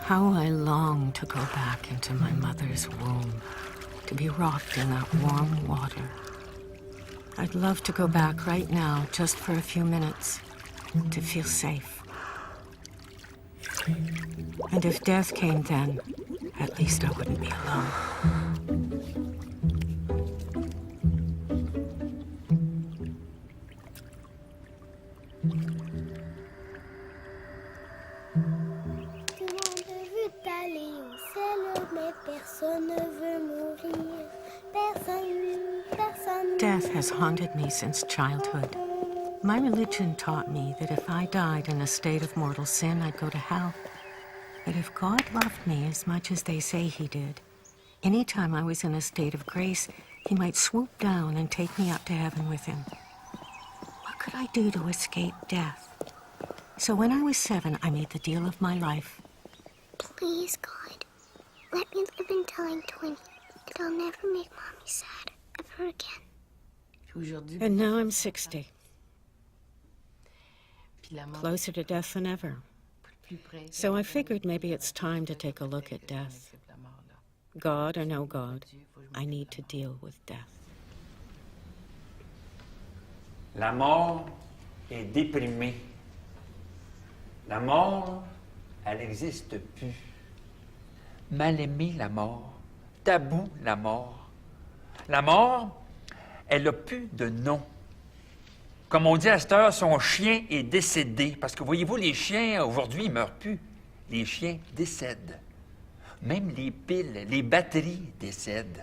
How I long to go back into my mother's womb, to be rocked in that warm water. I'd love to go back right now, just for a few minutes, to feel safe. And if death came then, at least I wouldn't be alone. Death has haunted me since childhood. My religion taught me that if I died in a state of mortal sin, I'd go to hell. But if God loved me as much as they say he did, any time I was in a state of grace, he might swoop down and take me up to heaven with him. What could I do to escape death? So when I was 7, I made the deal of my life. Please, God, let me live until I'm 20, and I'll never make Mommy sad ever again. And now I'm 60. Closer to death than ever. So I figured maybe it's time to take a look at death. God or no God, I need to deal with death. La mort est déprimée. La mort, elle n'existe plus. Mal aimée, la mort. Tabou, la mort. La mort, elle n'a plus de nom. Comme on dit à cette heure, son chien est décédé. Parce que voyez-vous, les chiens, aujourd'hui, ils ne meurent plus. Les chiens décèdent. Même les piles, les batteries décèdent.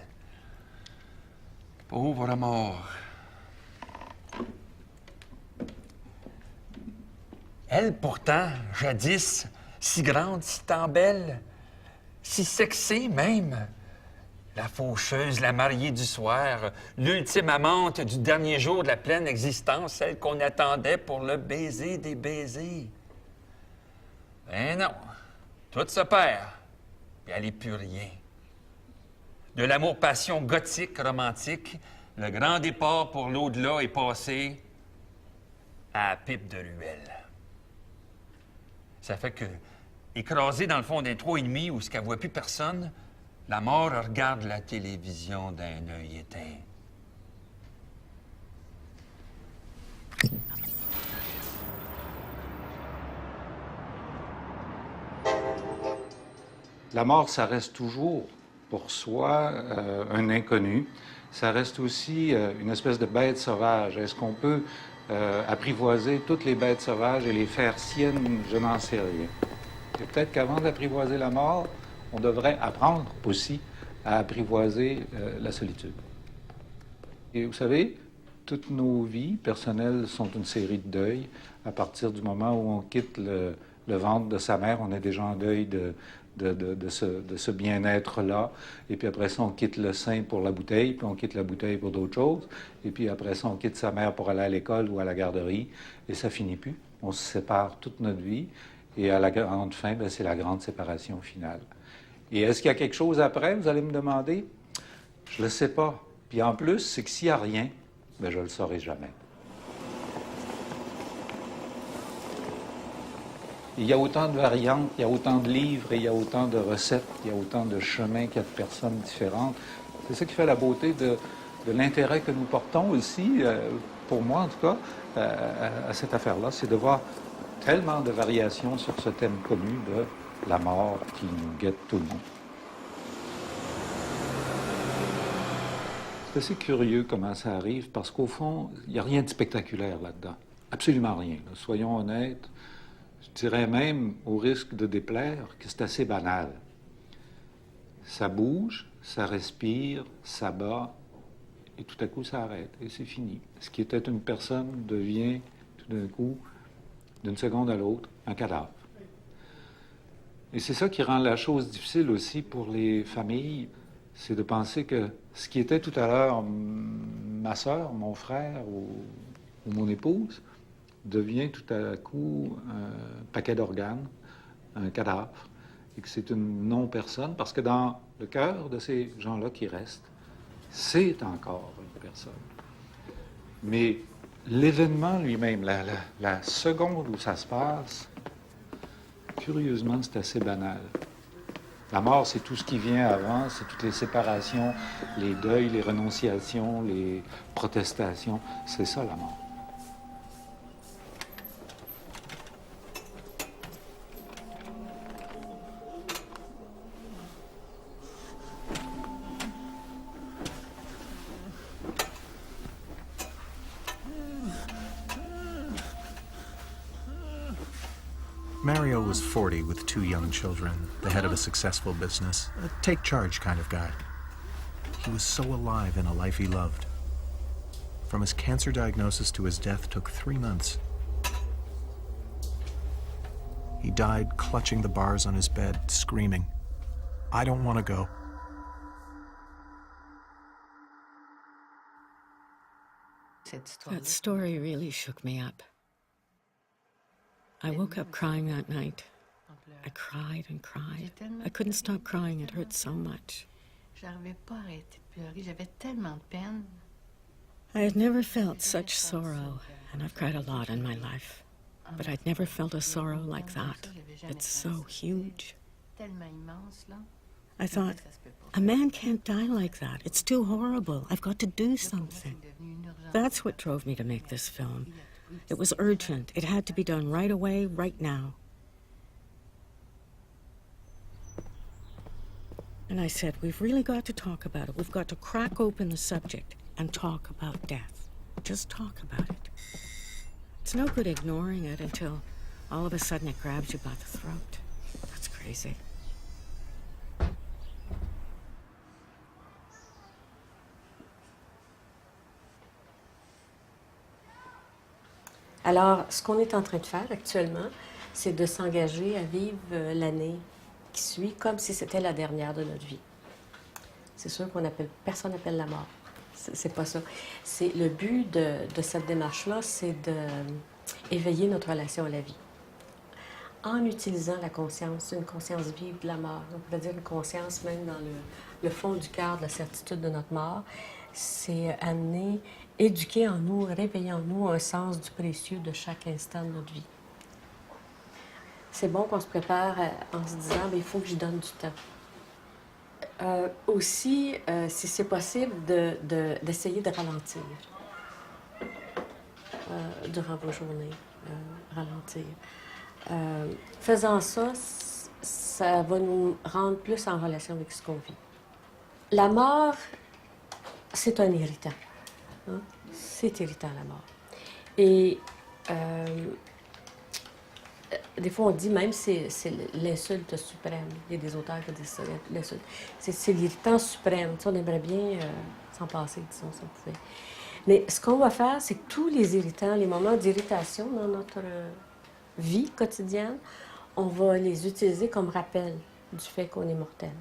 Pauvre mort. Elle, pourtant, jadis, si grande, si tant belle, si sexée même, la faucheuse, la mariée du soir, l'ultime amante du dernier jour de la pleine existence, celle qu'on attendait pour le baiser des baisers. Ben non, tout se perd, puis elle n'est plus rien. De l'amour-passion gothique, romantique, le grand départ pour l'au-delà est passé à la pipe de ruelle. Ça fait que, écrasée dans le fond d'un trou et demi où ce qu'elle voit plus personne, la mort regarde la télévision d'un œil éteint. La mort, ça reste toujours, pour soi, un inconnu. Ça reste aussi une espèce de bête sauvage. Est-ce qu'on peut apprivoiser toutes les bêtes sauvages et les faire siennes? Je n'en sais rien. Et peut-être qu'avant d'apprivoiser la mort, on devrait apprendre aussi à apprivoiser la solitude. Et vous savez, toutes nos vies personnelles sont une série de deuils. À partir du moment où on quitte le ventre de sa mère, on est déjà en deuil de ce bien-être-là. Et puis après ça, on quitte le sein pour la bouteille, puis on quitte la bouteille pour d'autres choses. Et puis après ça, on quitte sa mère pour aller à l'école ou à la garderie. Et ça finit plus. On se sépare toute notre vie. Et à la grande fin, bien, c'est la grande séparation finale. Et est-ce qu'il y a quelque chose après, vous allez me demander? Je ne le sais pas. Puis en plus, c'est que s'il n'y a rien, bien, je ne le saurai jamais. Il y a autant de variantes, il y a autant de livres, et il y a autant de recettes, il y a autant de chemins qu'il y a de personnes différentes. C'est ça qui fait la beauté de l'intérêt que nous portons aussi, pour moi en tout cas, à cette affaire-là, c'est de voir tellement de variations sur ce thème connu de la mort qui nous guette tout le monde. C'est assez curieux comment ça arrive, parce qu'au fond, il n'y a rien de spectaculaire là-dedans. Absolument rien. Là. Soyons honnêtes. Je dirais même, au risque de déplaire, que c'est assez banal. Ça bouge, ça respire, ça bat, et tout à coup, ça arrête, et c'est fini. Ce qui était une personne devient, tout d'un coup, d'une seconde à l'autre, un cadavre. Et c'est ça qui rend la chose difficile aussi pour les familles, c'est de penser que ce qui était tout à l'heure ma sœur, mon frère ou mon épouse, devient tout à coup un paquet d'organes, un cadavre, et que c'est une non-personne, parce que dans le cœur de ces gens-là qui restent, c'est encore une personne. Mais l'événement lui-même, la seconde où ça se passe, curieusement, c'est assez banal. La mort, c'est tout ce qui vient avant, c'est toutes les séparations, les deuils, les renonciations, les protestations. C'est ça, la mort. Mario was 40 with 2 young children, the head of a successful business, a take-charge kind of guy. He was so alive in a life he loved. From his cancer diagnosis to his death took 3 months. He died clutching the bars on his bed, screaming, "I don't want to go." That story really shook me up. I woke up crying that night. I cried and cried. I couldn't stop crying. It hurt so much. J'arrivais pas à arrêter de pleurer. J'avais tellement de peine. I had never felt such sorrow, and I've cried a lot in my life. But I'd never felt a sorrow like that. It's so huge. Tellement immense, là. I thought, a man can't die like that. It's too horrible. I've got to do something. That's what drove me to make this film. It was urgent. It had to be done right away, right now. And I said, we've really got to talk about it. We've got to crack open the subject and talk about death. Just talk about it. It's no good ignoring it until all of a sudden it grabs you by the throat. That's crazy. Alors, ce qu'on est en train de faire actuellement, c'est de s'engager à vivre l'année qui suit comme si c'était la dernière de notre vie. C'est sûr personne n'appelle la mort. C'est pas ça. C'est le but de cette démarche-là, c'est d'éveiller notre relation à la vie. En utilisant la conscience, une conscience vive de la mort, on pourrait dire une conscience même dans le fond du cœur de la certitude de notre mort, c'est amener, éduquer en nous, réveiller en nous un sens du précieux de chaque instant de notre vie. C'est bon qu'on se prépare en se disant, il faut que j'y donne du temps. Aussi, si c'est possible, d'essayer de ralentir durant vos journées. Ralentir. Faisant ça, ça va nous rendre plus en relation avec ce qu'on vit. La mort, c'est un irritant. Hein? C'est irritant, la mort. Et des fois, on dit même que c'est l'insulte suprême. Il y a des auteurs qui disent ça, l'insulte. C'est l'irritant suprême. Tu sais, on aimerait bien s'en passer, disons, si on pouvait. Mais ce qu'on va faire, c'est que tous les irritants, les moments d'irritation dans notre vie quotidienne, on va les utiliser comme rappel du fait qu'on est mortel.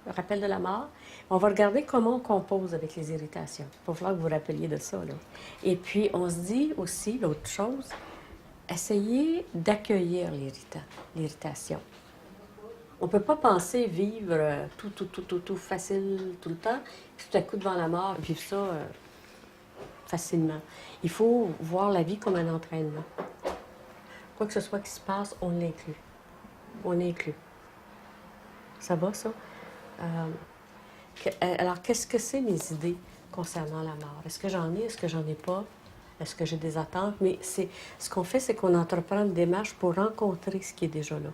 Le rappel de la mort. On va regarder comment on compose avec les irritations. Il va falloir que vous vous rappeliez de ça, là. Et puis, on se dit aussi, l'autre chose, essayez d'accueillir l'irritation. On ne peut pas penser vivre tout facile tout le temps, puis tout à coup devant la mort, vivre ça facilement. Il faut voir la vie comme un entraînement. Quoi que ce soit qui se passe, on l'inclut. On inclut. Ça va, ça? Alors, qu'est-ce que c'est mes idées concernant la mort? Est-ce que j'en ai? Est-ce que j'en ai pas? Est-ce que j'ai des attentes? Mais ce qu'on fait, c'est qu'on entreprend une démarche pour rencontrer ce qui est déjà là.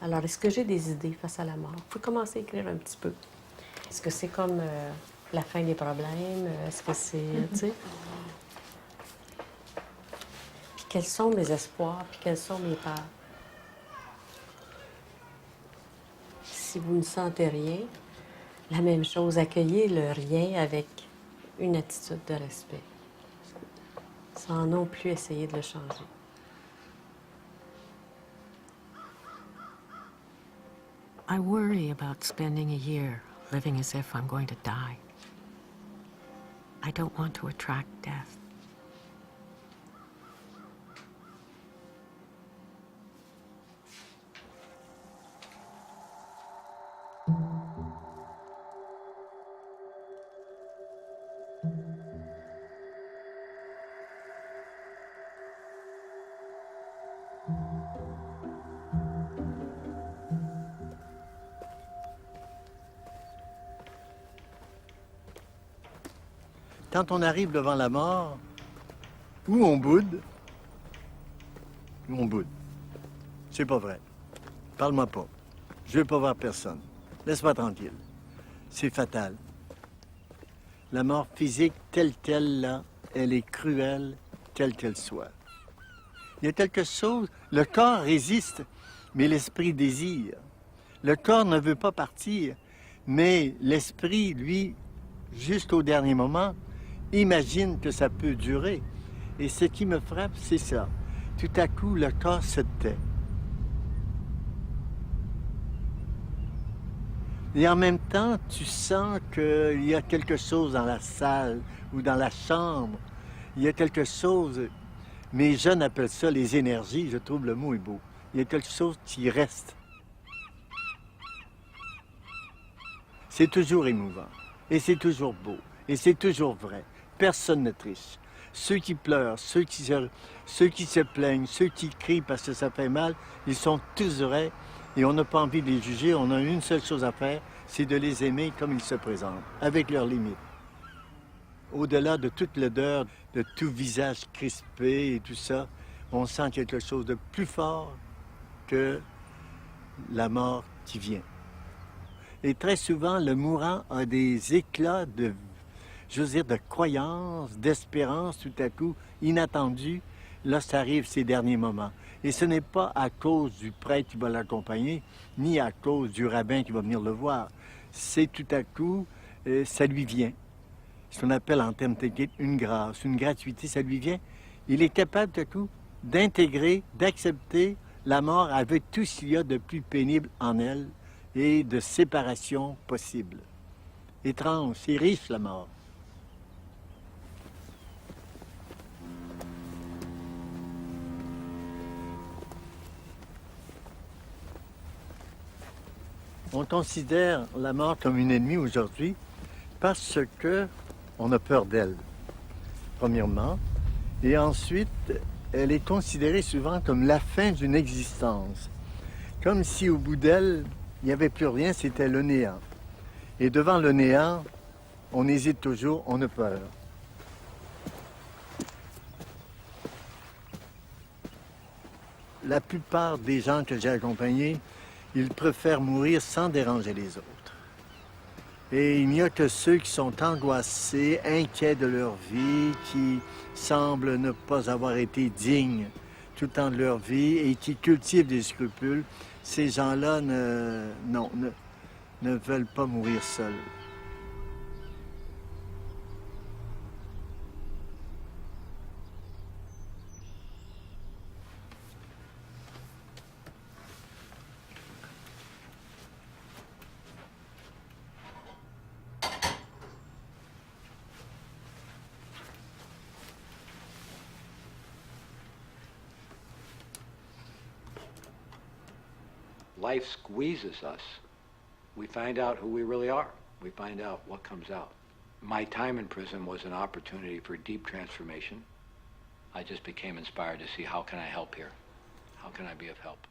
Alors, est-ce que j'ai des idées face à la mort? Vous pouvez commencer à écrire un petit peu. Est-ce que c'est comme la fin des problèmes? Est-ce que c'est, tu sais? Puis quels sont mes espoirs? Puis quelles sont mes peurs? Si vous ne sentez rien, la même chose, accueillez le rien avec une attitude de respect, sans non plus essayer de le changer. I worry about spending a year living as if I'm going to die. I don't want to attract death. Quand on arrive devant la mort, ou on boude, ou on boude. C'est pas vrai. Parle-moi pas. Je veux pas voir personne. Laisse-moi tranquille. C'est fatal. La mort physique telle qu'elle, là, elle est cruelle, telle qu'elle soit. Il y a quelque chose, le corps résiste, mais l'esprit désire. Le corps ne veut pas partir, mais l'esprit, lui, jusqu'au dernier moment, imagine que ça peut durer. Et ce qui me frappe, c'est ça. Tout à coup, le corps se tait. Et en même temps, tu sens qu'il y a quelque chose dans la salle ou dans la chambre. Il y a quelque chose, mes jeunes appellent ça les énergies, je trouve le mot est beau. Il y a quelque chose qui reste. C'est toujours émouvant, et c'est toujours beau, et c'est toujours vrai. Personne ne triche. Ceux qui pleurent, ceux qui se plaignent, ceux qui crient parce que ça fait mal, ils sont tous vrais et on n'a pas envie de les juger. On a une seule chose à faire, c'est de les aimer comme ils se présentent, avec leurs limites. Au-delà de toute l'odeur, de tout visage crispé et tout ça, on sent quelque chose de plus fort que la mort qui vient. Et très souvent, le mourant a des éclats de croyance, d'espérance, tout à coup, inattendu, lorsque arrivent ces derniers moments. Et ce n'est pas à cause du prêtre qui va l'accompagner, ni à cause du rabbin qui va venir le voir. C'est tout à coup, ça lui vient. Ce qu'on appelle en termes techniques une grâce, une gratuité, ça lui vient. Il est capable tout à coup d'intégrer, d'accepter la mort avec tout ce qu'il y a de plus pénible en elle et de séparation possible. Étrange, c'est riche la mort. On considère la mort comme une ennemie aujourd'hui parce que on a peur d'elle, premièrement. Et ensuite, elle est considérée souvent comme la fin d'une existence. Comme si au bout d'elle, il n'y avait plus rien, c'était le néant. Et devant le néant, on hésite toujours, on a peur. La plupart des gens que j'ai accompagnés, ils préfèrent mourir sans déranger les autres. Et il n'y a que ceux qui sont angoissés, inquiets de leur vie, qui semblent ne pas avoir été dignes tout le temps de leur vie et qui cultivent des scrupules. Ces gens-là ne veulent pas mourir seuls. Life squeezes us. We find out who we really are. We find out what comes out. My time in prison was an opportunity for deep transformation. I just became inspired to see how can I help here? How can I be of help?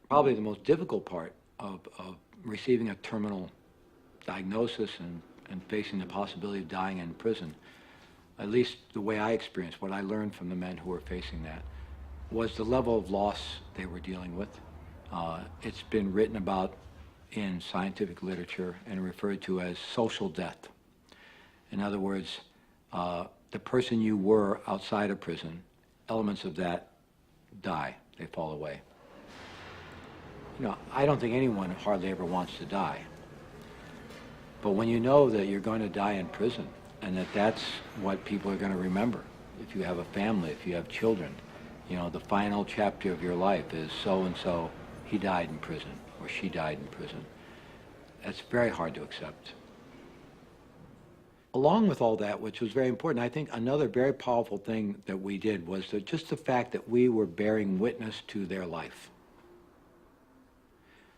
Probably the most difficult part of receiving a terminal diagnosis and facing the possibility of dying in prison, at least the way I experienced, what I learned from the men who were facing that, was the level of loss they were dealing with. It's been written about in scientific literature and referred to as social death. In other words, the person you were outside of prison, elements of that die, they fall away. You know, I don't think anyone hardly ever wants to die. But when you know that you're going to die in prison and that that's what people are going to remember, if you have a family, if you have children, you know, the final chapter of your life is so-and-so, he died in prison, or she died in prison. That's very hard to accept. Along with all that, which was very important, I think another very powerful thing that we did was just the fact that we were bearing witness to their life.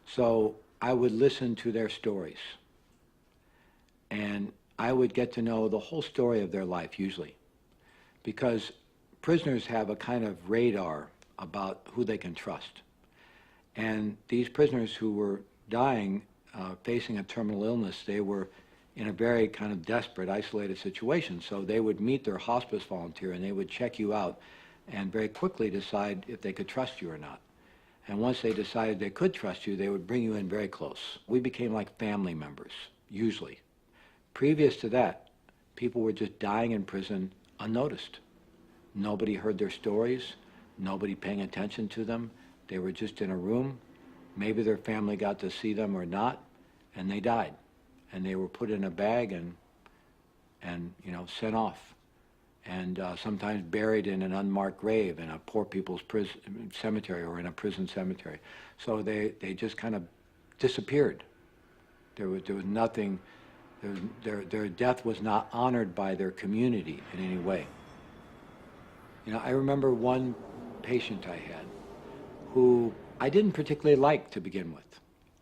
So I would listen to their stories, and I would get to know the whole story of their life, usually. Because prisoners have a kind of radar about who they can trust. And these prisoners who were dying, facing a terminal illness, they were in a very kind of desperate, isolated situation. So they would meet their hospice volunteer and they would check you out and very quickly decide if they could trust you or not. And once they decided they could trust you, they would bring you in very close. We became like family members, usually. Previous to that, people were just dying in prison unnoticed. Nobody heard their stories, nobody paying attention to them. They were just in a room. Maybe their family got to see them or not, and they died. And they were put in a bag and you know, sent off. And sometimes buried in an unmarked grave in a poor people's prison cemetery or in a prison cemetery. So they just kind of disappeared. There was nothing, their death was not honored by their community in any way. You know, I remember one patient I had who I didn't particularly like to begin with.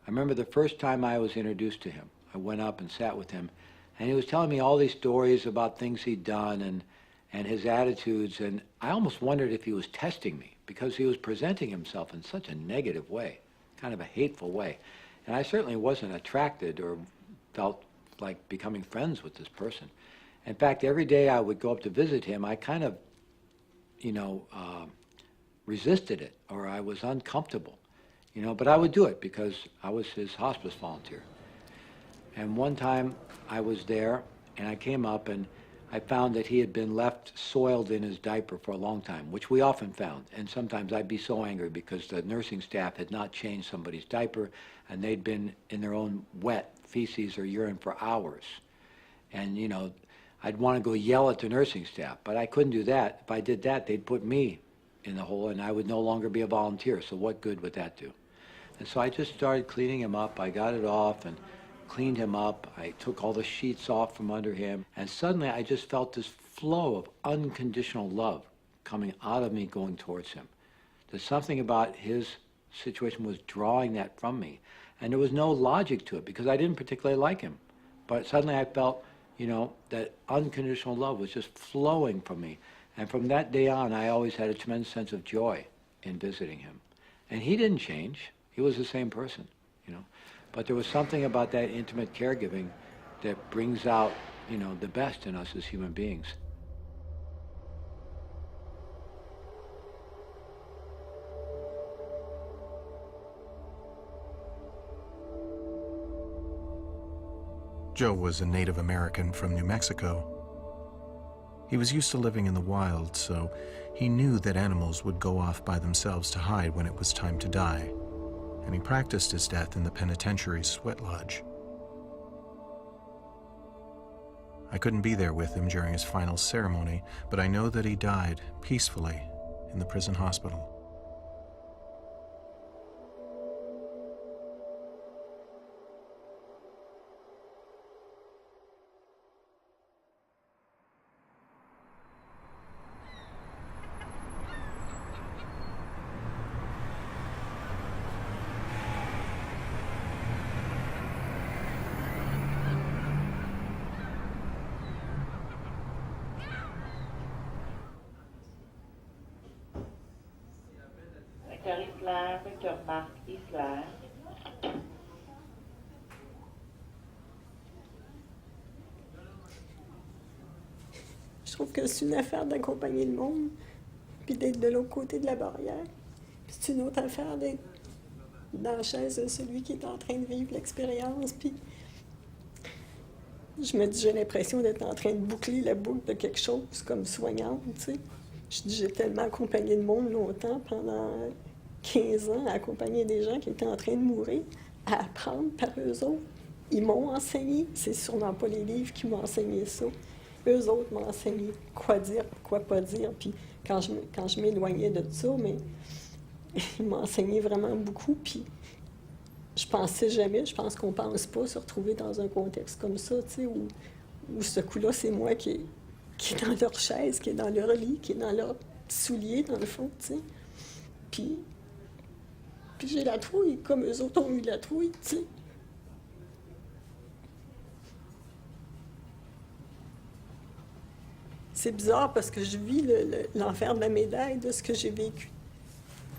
I remember the first time I was introduced to him, I went up and sat with him, and he was telling me all these stories about things he'd done and his attitudes, and I almost wondered if he was testing me because he was presenting himself in such a negative way, kind of a hateful way. And I certainly wasn't attracted or felt like becoming friends with this person. In fact, every day I would go up to visit him, I kind of, you know, resisted it, or I was uncomfortable, you know, but I would do it because I was his hospice volunteer. And one time I was there and I came up and I found that he had been left soiled in his diaper for a long time, which we often found. And sometimes I'd be so angry because the nursing staff had not changed somebody's diaper and they'd been in their own wet feces or urine for hours. And, you know, I'd want to go yell at the nursing staff, but I couldn't do that. If I did that, they'd put me in the hole and I would no longer be a volunteer. So what good would that do? And so I just started cleaning him up. I got it off and cleaned him up. I took all the sheets off from under him. And suddenly I just felt this flow of unconditional love coming out of me going towards him. There's something about his situation was drawing that from me. And there was no logic to it because I didn't particularly like him. But suddenly I felt, you know, that unconditional love was just flowing from me. And from that day on, I always had a tremendous sense of joy in visiting him. And he didn't change. He was the same person, you know. But there was something about that intimate caregiving that brings out, you know, the best in us as human beings. Joe was a Native American from New Mexico. He was used to living in the wild, so he knew that animals would go off by themselves to hide when it was time to die, and he practiced his death in the penitentiary's sweat lodge. I couldn't be there with him during his final ceremony, but I know that he died peacefully in the prison hospital. Victor Marc Isler. Je trouve que c'est une affaire d'accompagner le monde, puis d'être de l'autre côté de la barrière. Puis c'est une autre affaire d'être dans la chaise de celui qui est en train de vivre l'expérience. Puis je me dis, j'ai l'impression d'être en train de boucler la boucle de quelque chose comme soignante, tu sais. Je dis, j'ai tellement accompagné le monde longtemps, pendant 15 ans, à accompagner des gens qui étaient en train de mourir, à apprendre par eux autres. Ils m'ont enseigné, c'est sûrement pas les livres qui m'ont enseigné ça. Eux autres m'ont enseigné quoi dire, quoi pas dire. Puis quand je m'éloignais de ça, mais ils m'ont enseigné vraiment beaucoup. Puis je pensais jamais, je pense qu'on pense pas se retrouver dans un contexte comme ça, tu sais, où ce coup-là, c'est moi qui est dans leur chaise, qui est dans leur lit, qui est dans leurs souliers, dans le fond, tu sais. Puis j'ai la trouille, comme eux autres ont eu la trouille, tu sais. c'est bizarre parce que je vis l'enfer de la médaille de ce que j'ai vécu.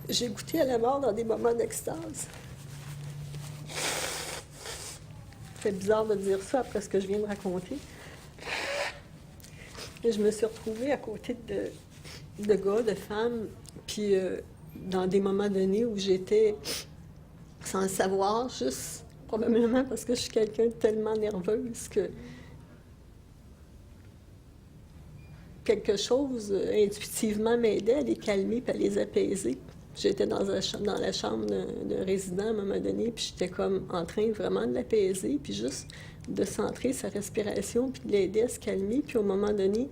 J'ai goûté à la mort dans des moments d'extase. C'est bizarre de dire ça après ce que je viens de raconter. Et je me suis retrouvée à côté de gars, de femmes, puis dans des moments donnés où j'étais sans le savoir, juste probablement parce que je suis quelqu'un de tellement nerveuse que quelque chose intuitivement m'aidait à les calmer et à les apaiser. J'étais dans la chambre d'un résident à un moment donné, puis j'étais comme en train vraiment de l'apaiser, puis juste de centrer sa respiration, puis de l'aider à se calmer. Puis au moment donné,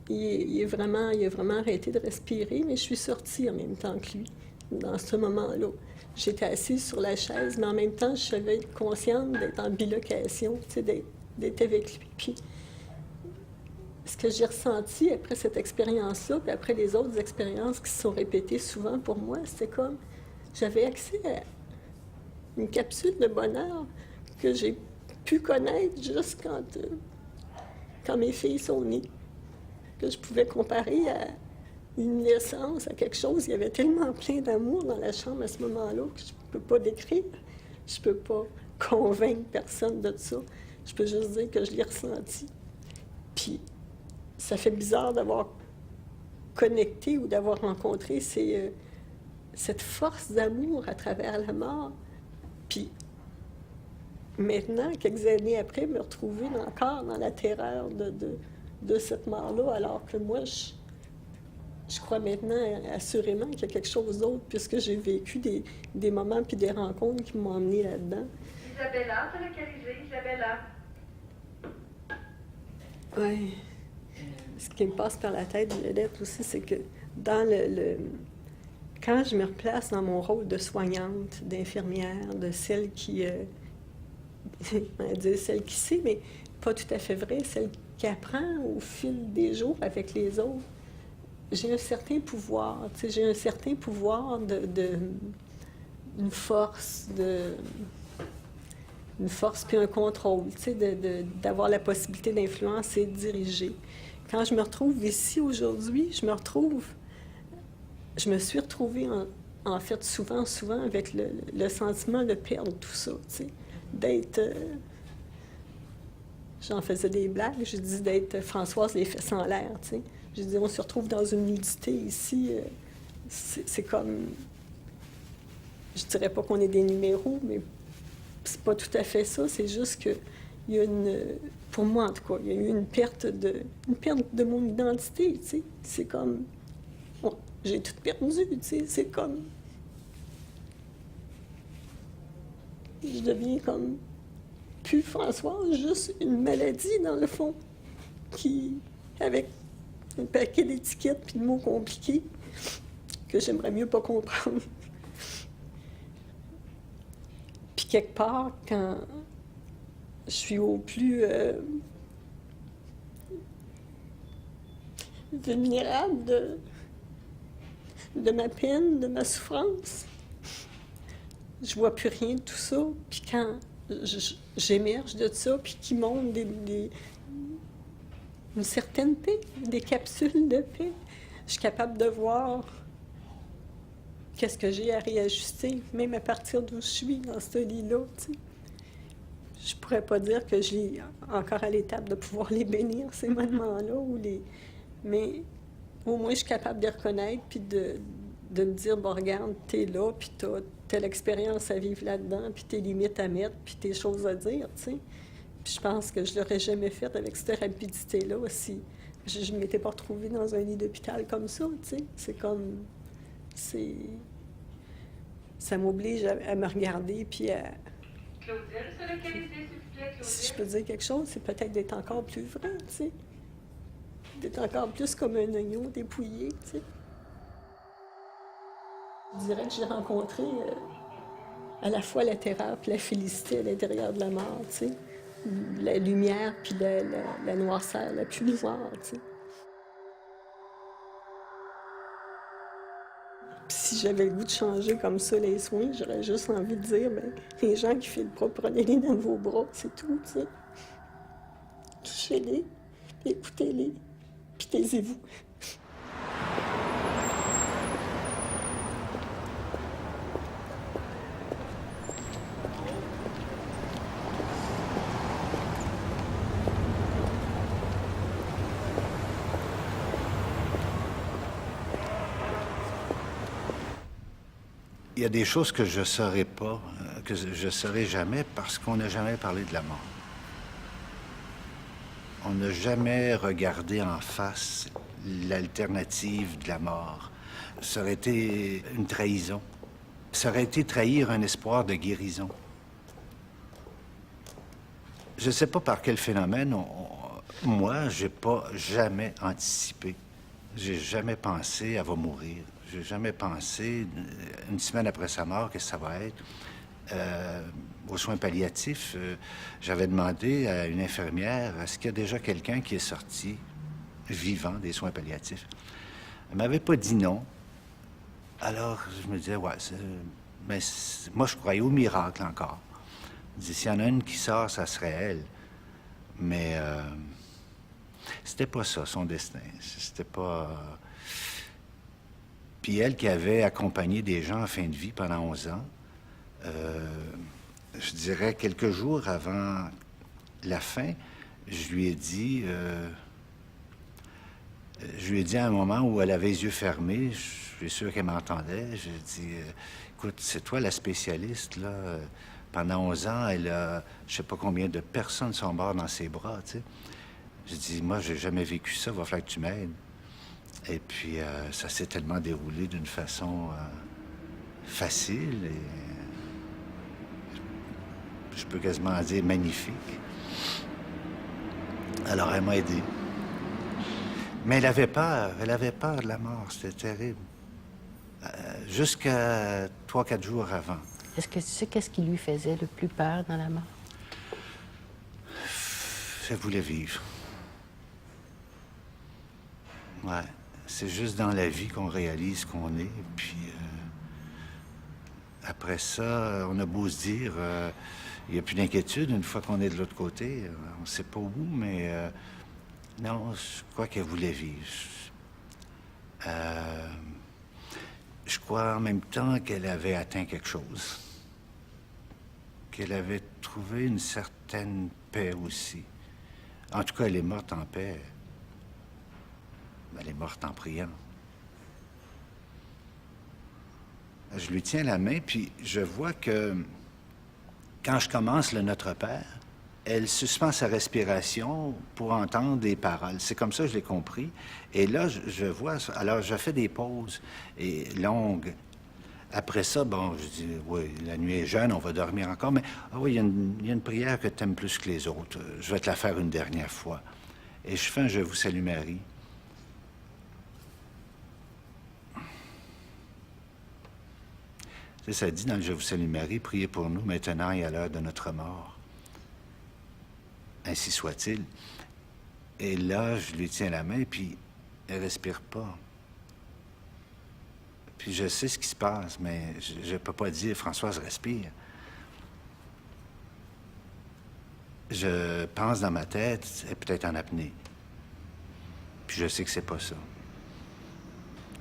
il a vraiment arrêté de respirer, mais je suis sortie en même temps que lui, dans ce moment-là. J'étais assise sur la chaise, mais en même temps, je savais être consciente d'être en bilocation, tu sais, d'être avec lui. Puis ce que j'ai ressenti après cette expérience-là, puis après les autres expériences qui se sont répétées souvent pour moi, c'était comme j'avais accès à une capsule de bonheur que j'ai pu connaître juste quand mes filles sont nées, que je pouvais comparer à une naissance, à quelque chose. Il y avait tellement plein d'amour dans la chambre à ce moment-là que je ne peux pas décrire. Je ne peux pas convaincre personne de ça. Je peux juste dire que je l'ai ressenti. Puis ça fait bizarre d'avoir connecté ou d'avoir rencontré cette force d'amour à travers la mort. Puis maintenant, quelques années après, me retrouver encore dans la terreur de cette mort-là, alors que moi, je crois maintenant assurément qu'il y a quelque chose d'autre, puisque j'ai vécu des moments puis des rencontres qui m'ont emmené là-dedans. Isabella, t'as localisé Isabella. Oui. Ce qui me passe par la tête, Violette, aussi, c'est que dans quand je me replace dans mon rôle de soignante, d'infirmière, de celle qui... on va dire celle qui sait, mais pas tout à fait vrai, celle qui apprend au fil des jours avec les autres, j'ai un certain pouvoir, tu sais, j'ai un certain pouvoir une force, une force puis un contrôle, tu sais, d'avoir la possibilité d'influencer et de diriger. Quand je me retrouve ici aujourd'hui, je me suis retrouvée en fait souvent avec le sentiment de perdre tout ça, tu sais, d'être... J'en faisais des blagues, je disais d'être Françoise les fesses en l'air, tu sais. Je disais, on se retrouve dans une nudité ici, c'est comme... Je dirais pas qu'on est des numéros, mais c'est pas tout à fait ça, c'est juste que il y a pour moi en tout cas, il y a eu une perte de mon identité, tu sais. C'est comme... Bon, j'ai tout perdu, tu sais, c'est comme... Je deviens comme... plus Françoise, juste une maladie, dans le fond, qui... avec un paquet d'étiquettes puis de mots compliqués que j'aimerais mieux pas comprendre. Puis quelque part, quand je suis au plus vulnérable de ma peine, de ma souffrance, je vois plus rien de tout ça. Puis quand j'émerge de ça, puis qu'il monte une certaine paix, des capsules de paix, je suis capable de voir qu'est-ce que j'ai à réajuster, même à partir d'où je suis dans ce lit-là, tu sais. Je pourrais pas dire que j'ai encore à l'étape de pouvoir les bénir, ces moments-là, mais au moins je suis capable de les reconnaître, puis de me dire, bon, regarde, t'es là, puis t'as telle expérience à vivre là-dedans, puis tes limites à mettre, puis tes choses à dire, tu sais. Puis je pense que je l'aurais jamais fait avec cette rapidité-là si je ne m'étais pas retrouvée dans un lit d'hôpital comme ça, tu sais. C'est comme... Ça m'oblige à me regarder, puis à... Claudine, se localiser, s'il vous plaît, Claudine. Si je peux dire quelque chose, c'est peut-être d'être encore plus vrai, tu sais. D'être encore plus comme un oignon dépouillé, tu sais. Je dirais que j'ai rencontré à la fois la terreur et la félicité à l'intérieur de la mort, tu sais. La lumière puis la noirceur, la plus noire, tu sais. Puis si j'avais le goût de changer comme ça les soins, j'aurais juste envie de dire, bien, les gens qui filent pas, prenez-les dans vos bras, c'est tout, tu sais. Touchez-les, écoutez-les, puis taisez-vous. Il y a des choses que je ne saurais pas, que je ne saurais jamais parce qu'on n'a jamais parlé de la mort. On n'a jamais regardé en face l'alternative de la mort. Ça aurait été une trahison. Ça aurait été trahir un espoir de guérison. Je ne sais pas par quel phénomène, moi, je n'ai pas jamais anticipé. J'ai jamais pensé elle va mourir. J'ai jamais pensé, une semaine après sa mort, qu'est-ce que ça va être. Aux soins palliatifs, j'avais demandé à une infirmière, est-ce qu'il y a déjà quelqu'un qui est sorti vivant des soins palliatifs? Elle m'avait pas dit non. Alors, je me disais, ouais, mais moi, je croyais au miracle encore. Je dis, s'il y en a une qui sort, ça serait elle. Mais c'était pas ça, son destin. C'était pas... Puis elle qui avait accompagné des gens en fin de vie pendant 11 ans, je dirais quelques jours avant la fin, je lui ai dit à un moment où elle avait les yeux fermés, je suis sûr qu'elle m'entendait, je lui ai dit, écoute, c'est toi la spécialiste, là. Pendant 11 ans, elle a, je sais pas combien de personnes sont mortes dans ses bras, tu sais. J'ai dit, moi, j'ai jamais vécu ça, il va falloir que tu m'aides. Et puis, ça s'est tellement déroulé d'une façon facile et, je peux quasiment dire, magnifique. Alors, elle m'a aidé. Mais elle avait peur de la mort, c'était terrible. Jusqu'à 3-4 jours avant. Est-ce que tu sais qu'est-ce qui lui faisait le plus peur dans la mort? Elle voulait vivre. Ouais. C'est juste dans la vie qu'on réalise qu'on est. Puis après ça, on a beau se dire, il n'y a plus d'inquiétude une fois qu'on est de l'autre côté. On ne sait pas où, mais non, je crois qu'elle voulait vivre. Je crois en même temps qu'elle avait atteint quelque chose. Qu'elle avait trouvé une certaine paix aussi. En tout cas, elle est morte en paix. Elle est morte en priant. Je lui tiens la main, puis je vois que quand je commence le Notre Père, elle suspend sa respiration pour entendre des paroles. C'est comme ça que je l'ai compris. Et là, je vois... Alors, je fais des pauses et longues. Après ça, bon, je dis, oui, la nuit est jeune, on va dormir encore, mais ah oui, il y a une prière que tu aimes plus que les autres. Je vais te la faire une dernière fois. Et je fais un « Je vous salue Marie ». Tu sais, ça dit dans le « Je vous salue Marie », priez pour nous maintenant et à l'heure de notre mort. Ainsi soit-il. Et là, je lui tiens la main, puis elle respire pas. Puis je sais ce qui se passe, mais je ne peux pas dire « Françoise, respire ». Je pense dans ma tête, elle est peut-être en apnée. Puis je sais que c'est pas ça.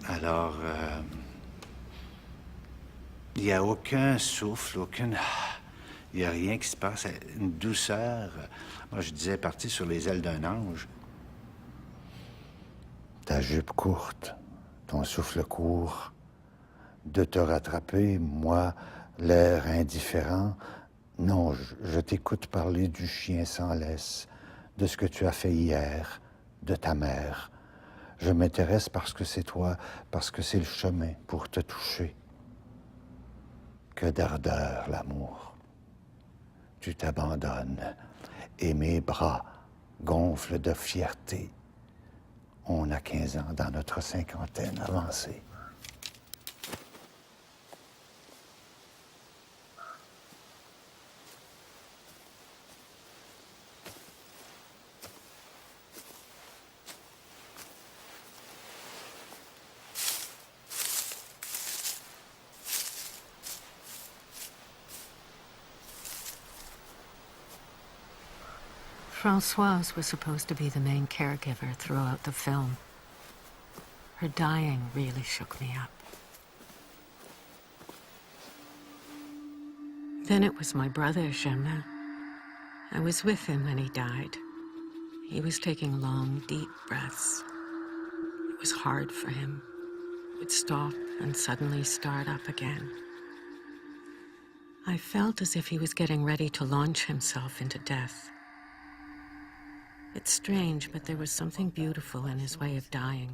Alors, il n'y a aucun souffle, aucune... Il n'y a rien qui se passe. Une douceur. Moi, je disais, parti sur les ailes d'un ange. Ta jupe courte, ton souffle court, de te rattraper, moi, l'air indifférent. Non, je t'écoute parler du chien sans laisse, de ce que tu as fait hier, de ta mère. Je m'intéresse parce que c'est toi, parce que c'est le chemin pour te toucher. Que d'ardeur, l'amour. Tu t'abandonnes et mes bras gonflent de fierté. On a 15 ans dans notre cinquantaine avancée. Françoise was supposed to be the main caregiver throughout the film. Her dying really shook me up. Then it was my brother, Germain. I was with him when he died. He was taking long, deep breaths. It was hard for him. He would stop and suddenly start up again. I felt as if he was getting ready to launch himself into death. It's strange, but there was something beautiful in his way of dying.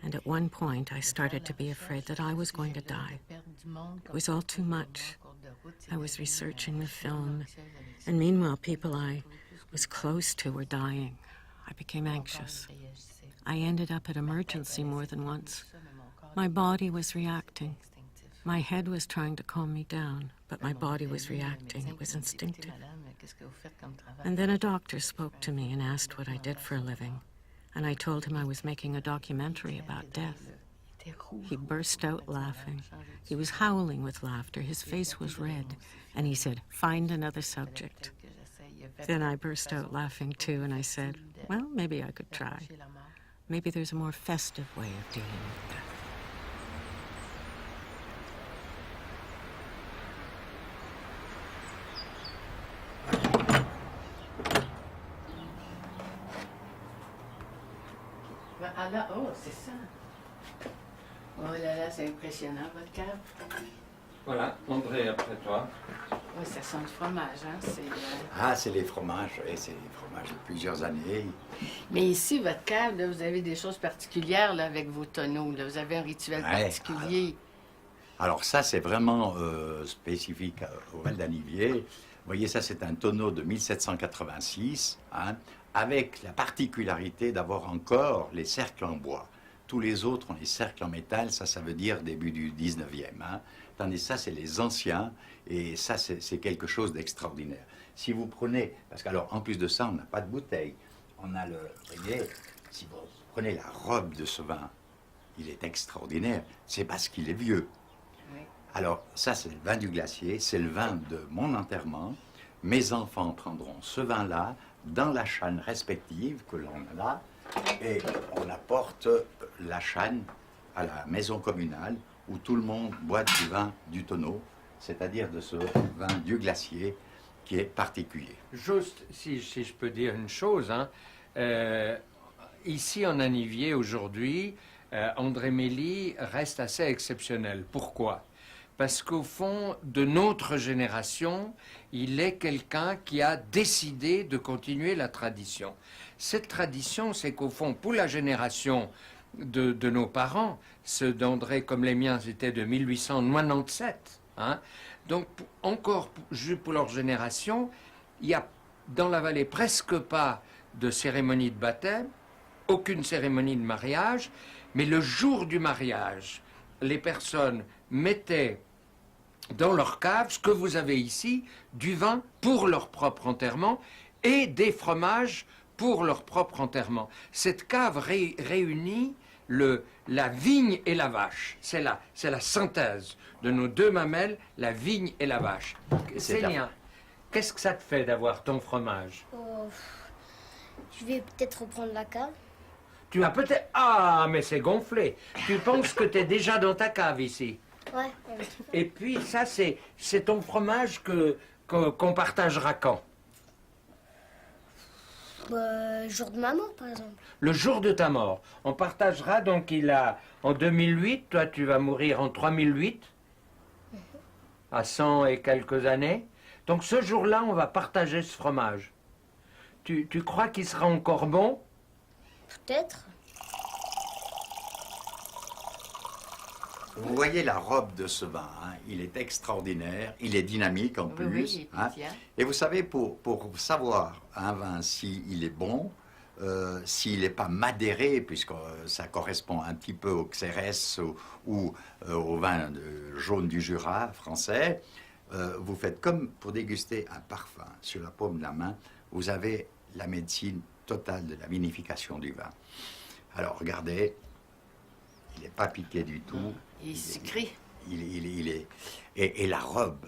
And at one point, I started to be afraid that I was going to die. It was all too much. I was researching the film, and meanwhile, people I was close to were dying. I became anxious. I ended up at emergency more than once. My body was reacting. My head was trying to calm me down, but my body was reacting. It was instinctive. And then a doctor spoke to me and asked what I did for a living. And I told him I was making a documentary about death. He burst out laughing. He was howling with laughter. His face was red. And he said, "Find another subject." Then I burst out laughing too, and I said, well, maybe I could try. Maybe there's a more festive way of dealing with death. Ah là, oh, c'est ça. Oh là là, c'est impressionnant, votre cave. Voilà, André, après toi. Oui, ça sent le fromage, hein? Ah, c'est les fromages, oui, c'est les fromages de plusieurs années. Mais ici, votre cave, là, vous avez des choses particulières là, avec vos tonneaux. Là. Vous avez un rituel particulier. Alors ça, c'est vraiment spécifique au Val d'Aniviers. Vous voyez, ça, c'est un tonneau de 1786, hein, avec la particularité d'avoir encore les cercles en bois. Tous les autres ont les cercles en métal, ça veut dire début du 19e. Hein. Tandis ça, c'est les anciens, et ça, c'est quelque chose d'extraordinaire. Si vous prenez, parce qu'alors, en plus de ça, on n'a pas de bouteille. On a le, vous voyez, si vous prenez la robe de ce vin, il est extraordinaire. C'est parce qu'il est vieux. Oui. Alors, ça, c'est le vin du glacier, c'est le vin de mon enterrement. Mes enfants prendront ce vin-là dans la chane respective que l'on a là, et on apporte la chane à la maison communale où tout le monde boit du vin du tonneau, c'est-à-dire de ce vin du glacier qui est particulier. Juste, si je peux dire une chose, hein, ici en Aniviers aujourd'hui, André Mély reste assez exceptionnel. Pourquoi? Parce qu'au fond, de notre génération, il est quelqu'un qui a décidé de continuer la tradition. Cette tradition, c'est qu'au fond, pour la génération de nos parents, ceux d'André comme les miens étaient de 1897, hein, donc encore pour leur génération, il y a dans la vallée presque pas de cérémonie de baptême, aucune cérémonie de mariage, mais le jour du mariage, les personnes mettaient dans leur cave, ce que vous avez ici, du vin pour leur propre enterrement et des fromages pour leur propre enterrement. Cette cave réunit la vigne et la vache. C'est la synthèse de nos deux mamelles, la vigne et la vache. Célia, qu'est-ce que ça te fait d'avoir ton fromage? Je vais peut-être reprendre la cave. Tu as peut-être... Ah, mais c'est gonflé. Tu penses que tu es déjà dans ta cave ici? Ouais. Et puis ça, c'est ton fromage qu'on partagera quand? Le jour de ma mort, par exemple. Le jour de ta mort. On partagera, donc en 2008, toi tu vas mourir en 3008, à 100 et quelques années. Donc ce jour-là, on va partager ce fromage. Tu crois qu'il sera encore bon? Peut-être. Vous voyez la robe de ce vin, hein, il est extraordinaire, il est dynamique en plus. Oui, hein. Et vous savez, pour savoir un vin s'il est bon, s'il n'est pas madéré, puisque ça correspond un petit peu au Xérès ou au vin jaune du Jura français, vous faites comme pour déguster un parfum sur la paume de la main, vous avez la médecine totale de la vinification du vin. Alors regardez, il n'est pas piqué du tout. Il est sucré. Il est... Et la robe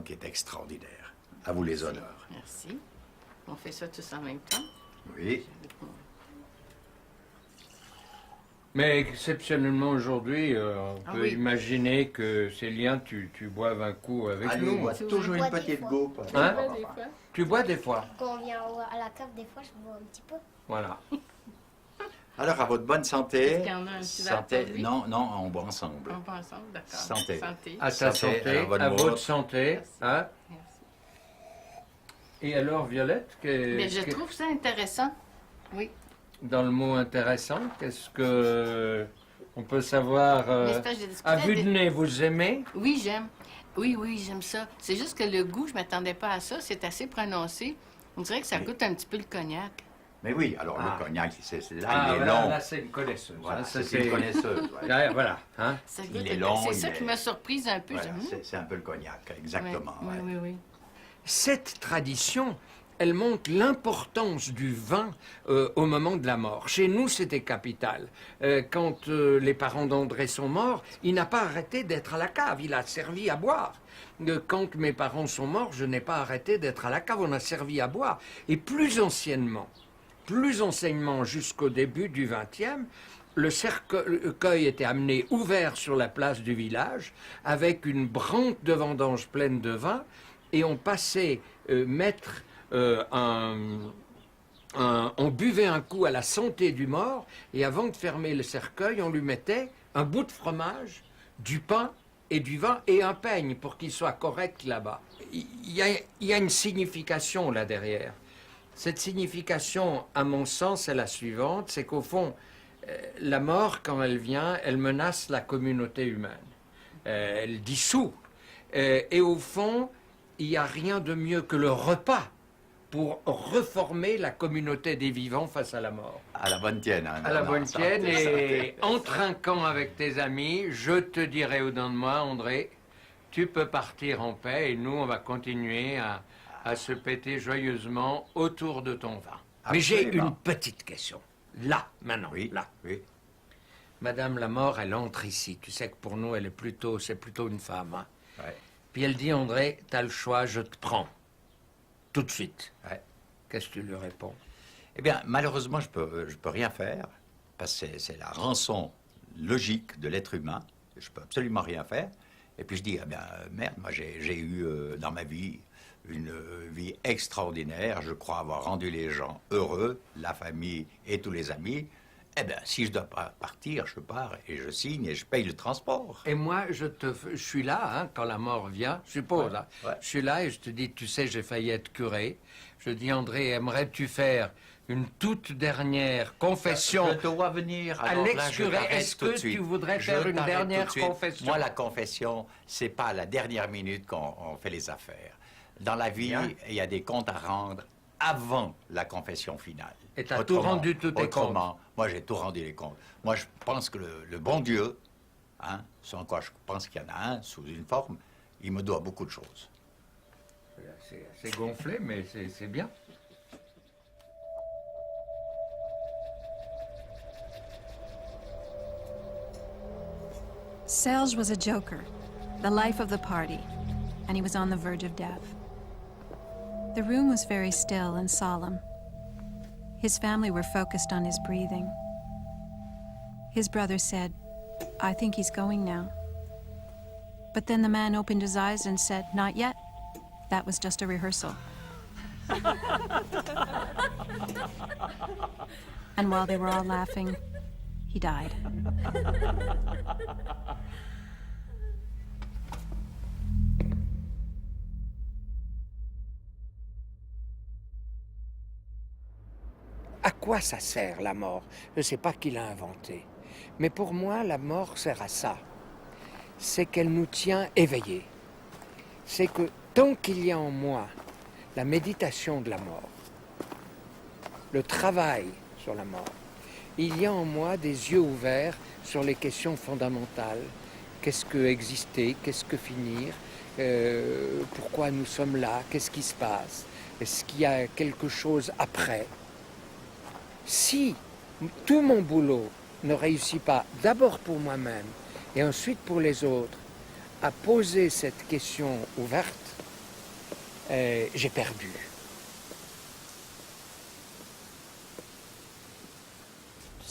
qui est extraordinaire. À vous les honneurs. Merci. On fait ça tous en même temps. Oui. Mais exceptionnellement aujourd'hui, on peut oui. imaginer que Célien, tu boives un coup avec Ah, nous. on boit toujours une petite goutte. Hein? Tu bois des fois. Quand on vient à la cave, des fois, je bois un petit peu. Voilà. Alors, à votre bonne santé. Est-ce qu'il y en a un petit verre Santé. pour lui? Non, non, on boit ensemble. On va ensemble, d'accord. Santé. Santé. À ta santé, à à votre votre santé. Hein? Merci. Et alors, Violette, Mais je trouve ça intéressant. Oui. dans le mot intéressant, qu'est-ce que on peut savoir à vue de nez, vous aimez? Oui, j'aime. Oui, j'aime ça. C'est juste que le goût, je m'attendais pas à ça. C'est assez prononcé. On dirait que ça goûte un petit peu le cognac. Mais oui, alors le cognac, il est voilà, long. Là, c'est une connaisseuse. Voilà, hein, c'est une connaisseuse. Ouais. Voilà. Hein? Ça Il goûte est long. C'est ça qui m'a surprise un peu. Voilà, c'est un peu le cognac, exactement. Oui. Cette tradition, elle montre l'importance du vin au moment de la mort. Chez nous, c'était capital. Quand les parents d'André sont morts, il n'a pas arrêté d'être à la cave. Il a servi à boire. Quand mes parents sont morts, je n'ai pas arrêté d'être à la cave. On a servi à boire. Et plus anciennement jusqu'au début du XXe, le cercueil était amené ouvert sur la place du village avec une branche de vendange pleine de vin et on passait mettre on buvait un coup à la santé du mort et avant de fermer le cercueil, on lui mettait un bout de fromage, du pain et du vin et un peigne pour qu'il soit correct là-bas. Il y a une signification là derrière. Cette signification, à mon sens, est la suivante, c'est qu'au fond, la mort, quand elle vient, elle menace la communauté humaine. Elle dissout. Et au fond, il n'y a rien de mieux que le repas pour reformer la communauté des vivants face à la mort. À la bonne tienne. Hein, à la bonne tienne, et en trinquant avec tes amis, je te dirai au-dedans de moi, André, tu peux partir en paix et nous, on va continuer à se péter joyeusement autour de ton vin. Mais j'ai une petite question. Là, maintenant, là. Oui. Madame la mort, elle entre ici. Tu sais que pour nous, c'est plutôt une femme. Hein? Ouais. Puis elle dit, André, t'as le choix, je te prends. Tout de suite. Ouais. Qu'est-ce que tu lui réponds? Eh bien, malheureusement, je peux rien faire, parce que c'est la rançon logique de l'être humain. Je peux absolument rien faire. Et puis je dis, eh bien, merde, moi j'ai eu dans ma vie une vie extraordinaire. Je crois avoir rendu les gens heureux, la famille et tous les amis. Eh bien, si je dois pas partir, je pars et je signe et je paye le transport. Et moi, je suis là, hein, quand la mort vient, je suppose. Là. Ouais. Je suis là et je te dis, tu sais, j'ai failli être curé. Je dis, André, aimerais-tu faire une toute dernière confession? Je dois venir. À l'ex-curé, est-ce que tu voudrais faire une dernière confession? Moi, la confession, c'est pas à la dernière minute qu'on fait les affaires. Dans la vie, il y a des comptes à rendre avant la confession finale. Et tu as tout rendu tous tes comptes? Moi, j'ai tout rendu les comptes. Moi, je pense que le bon Dieu, hein, sans quoi je pense qu'il y en a un, sous une forme, il me doit beaucoup de choses. C'est gonflé, mais c'est bien. Serge was a joker, the life of the party, and he was on the verge of death. The room was very still and solemn. His family were focused on his breathing. His brother said, "I think he's going now." But then the man opened his eyes and said, "Not yet. That was just a rehearsal." And while they were all laughing, he died. À quoi ça sert, la mort? Je ne sais pas qui l'a inventé. Mais pour moi, la mort sert à ça. C'est qu'elle nous tient éveillés. C'est que tant qu'il y a en moi la méditation de la mort, le travail sur la mort, il y a en moi des yeux ouverts sur les questions fondamentales. Qu'est-ce que exister? Qu'est-ce que finir? Pourquoi nous sommes là? Qu'est-ce qui se passe? Est-ce qu'il y a quelque chose après? Si tout mon boulot ne réussit pas, d'abord pour moi-même et ensuite pour les autres, à poser cette question ouverte, j'ai perdu.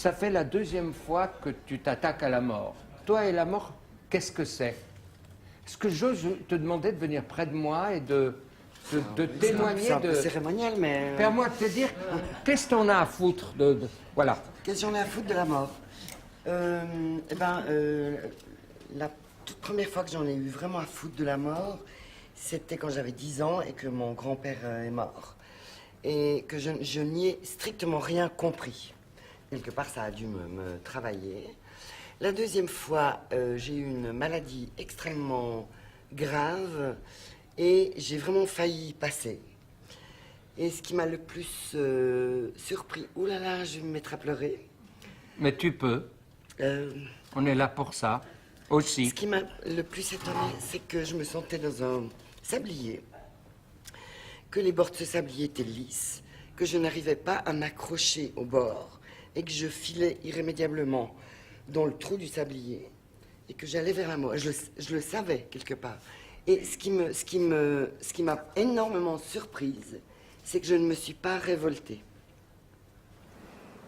ça fait la deuxième fois que tu t'attaques à la mort. Toi et la mort, qu'est-ce que c'est? Est-ce que j'ose te demander de venir près de moi et de témoigner C'est un de... peu cérémonial, mais... Permets-moi de te dire, qu'est-ce qu'on a à foutre de... Voilà. Qu'est-ce qu'on a à foutre de la mort? La toute première fois que j'en ai eu vraiment à foutre de la mort, c'était quand j'avais 10 ans et que mon grand-père est mort. Et que je n'y ai strictement rien compris. Quelque part, ça a dû me travailler. La deuxième fois, j'ai eu une maladie extrêmement grave et j'ai vraiment failli passer. Et ce qui m'a le plus surpris... Ouh là là, je vais me mettre à pleurer. Mais tu peux. On est là pour ça, aussi. Ce qui m'a le plus étonné, c'est que je me sentais dans un sablier, que les bords de ce sablier étaient lisses, que je n'arrivais pas à m'accrocher au bord et que je filais irrémédiablement dans le trou du sablier et que j'allais vers la mort. Je le savais quelque part. Et ce qui m'a énormément surprise, c'est que je ne me suis pas révoltée.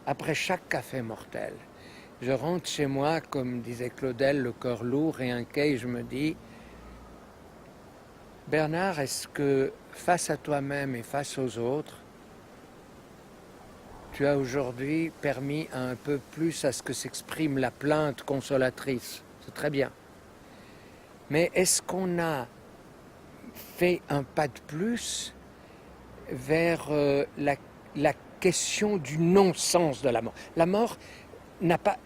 Après chaque café mortel, je rentre chez moi, comme disait Claudel, le cœur lourd et inquiet, et je me dis, Bernard, est-ce que face à toi-même et face aux autres, tu as aujourd'hui permis un peu plus à ce que s'exprime la plainte consolatrice? C'est très bien. Mais est-ce qu'on a fait un pas de plus vers la question du non-sens de la mort? La mort n'a pas...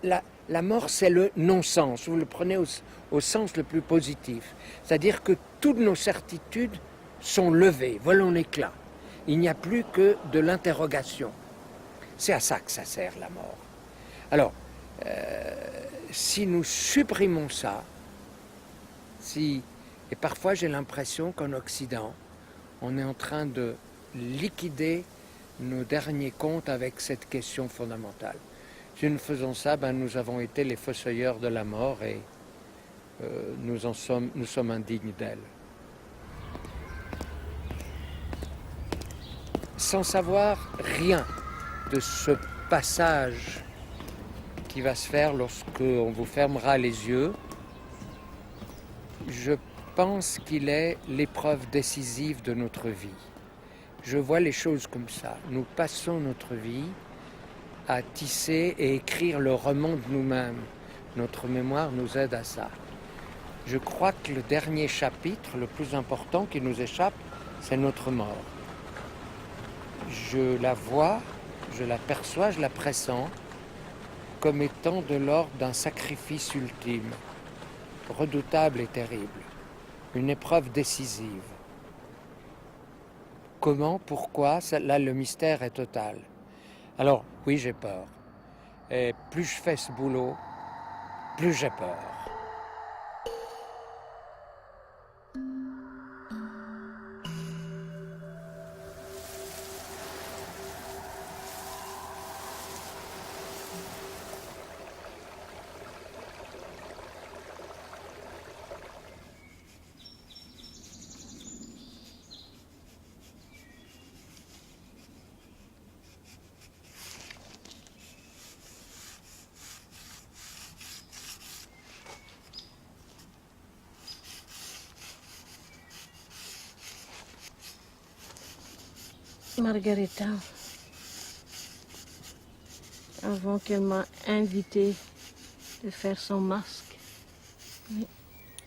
La mort, c'est le non-sens. Vous le prenez au sens le plus positif. C'est-à-dire que toutes nos certitudes sont levées, volent en éclats. Il n'y a plus que de l'interrogation. C'est à ça que ça sert, la mort. Alors, si nous supprimons ça, et parfois j'ai l'impression qu'en Occident, on est en train de liquider nos derniers comptes avec cette question fondamentale. Si nous faisons ça, nous avons été les fossoyeurs de la mort et nous sommes indignes d'elle. Sans savoir rien de ce passage qui va se faire lorsqu'on vous fermera les yeux, je pense qu'il est l'épreuve décisive de notre vie. Je vois les choses comme ça. Nous passons notre vie à tisser et écrire le roman de nous-mêmes. Notre mémoire nous aide à ça. Je crois que le dernier chapitre, le plus important qui nous échappe, c'est notre mort. Je la vois, je la perçois, je la pressens comme étant de l'ordre d'un sacrifice ultime, redoutable et terrible, une épreuve décisive. Comment, pourquoi, là le mystère est total. Alors, oui, j'ai peur. Et plus je fais ce boulot, plus j'ai peur. Margarita, avant qu'elle m'a invité de faire son masque,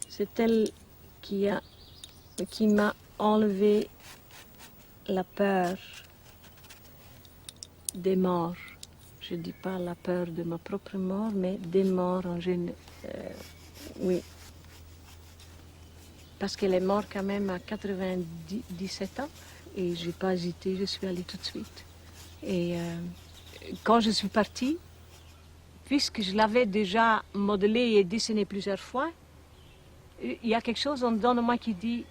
c'est elle qui m'a enlevé la peur des morts. Je ne dis pas la peur de ma propre mort, mais des morts en général. Oui. Parce qu'elle est morte quand même à 97 ans. Et je n'ai pas hésité, je suis allée tout de suite. Et quand je suis partie, puisque je l'avais déjà modelé et dessiné plusieurs fois, il y a quelque chose en dedans de moi qui dit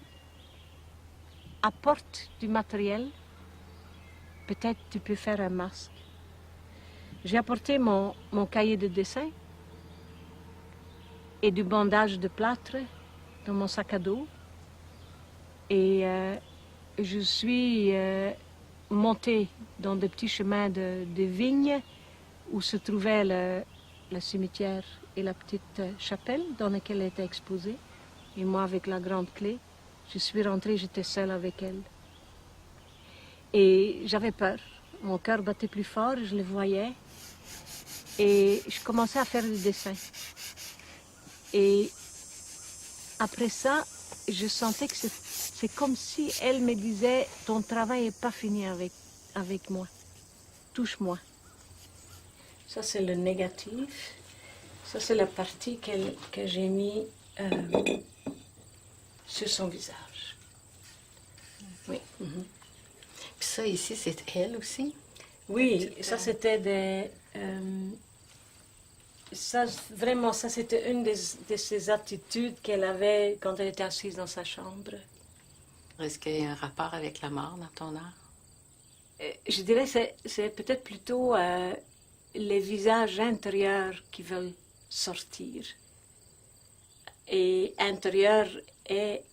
« apporte du matériel, peut-être tu peux faire un masque ». J'ai apporté mon cahier de dessin et du bandage de plâtre dans mon sac à dos. Et je suis montée dans des petits chemins de vignes où se trouvait le cimetière et la petite chapelle dans laquelle elle était exposée. Et moi, avec la grande clé, je suis rentrée, j'étais seule avec elle. Et j'avais peur. Mon cœur battait plus fort, je le voyais. Et je commençais à faire des dessins. Et après ça, je sentais que c'est comme si elle me disait « Ton travail n'est pas fini avec moi. Touche-moi. » Ça, c'est le négatif. Ça, c'est la partie que j'ai mis sur son visage. Oui. Puis ça, ici, c'est elle aussi? Oui, ça, c'était des... ça, vraiment, ça, c'était une de ses attitudes qu'elle avait quand elle était assise dans sa chambre. Est-ce qu'il y a un rapport avec la mort dans ton art? Je dirais que c'est peut-être plutôt les visages intérieurs qui veulent sortir. Et intérieur est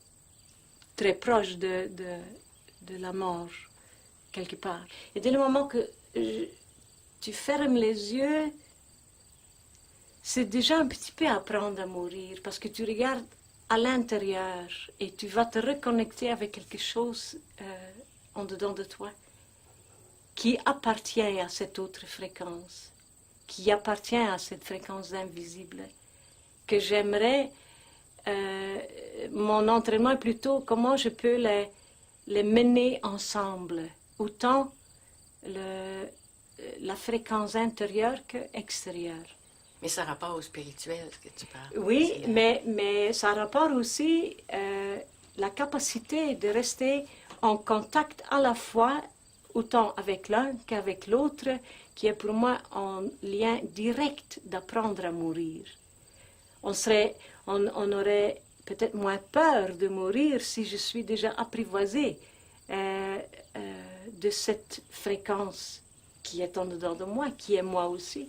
très proche de la mort, quelque part. Et dès le moment que tu fermes les yeux, c'est déjà un petit peu apprendre à mourir, parce que tu regardes à l'intérieur et tu vas te reconnecter avec quelque chose en dedans de toi qui appartient à cette autre fréquence, qui appartient à cette fréquence invisible, que j'aimerais... mon entraînement est plutôt comment je peux les mener ensemble, autant la fréquence intérieure qu'extérieure. Mais ça a rapport au spirituel que tu parles. Oui, mais ça a rapport aussi la capacité de rester en contact à la fois autant avec l'un qu'avec l'autre, qui est pour moi un lien direct d'apprendre à mourir. On aurait peut-être moins peur de mourir si je suis déjà apprivoisée de cette fréquence qui est en dedans de moi, qui est moi aussi.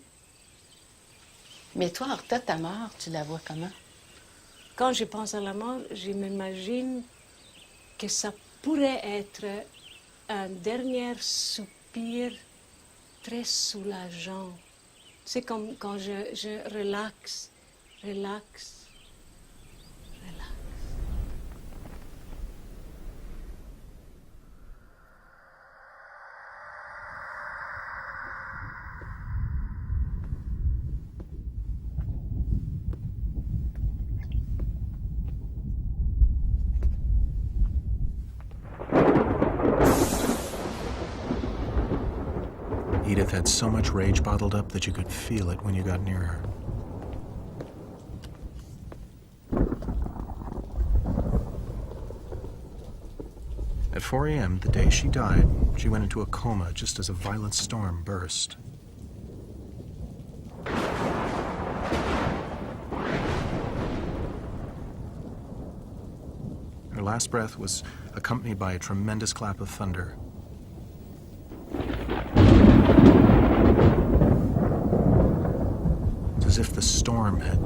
Mais toi, Horta, ta mort, tu la vois comment? Quand je pense à la mort, je m'imagine que ça pourrait être un dernier soupir très soulageant. C'est comme quand je relaxe. Edith had so much rage bottled up that you could feel it when you got near her. At 4 a.m., the day she died, she went into a coma just as a violent storm burst. Her last breath was accompanied by a tremendous clap of thunder. It's as if the storm had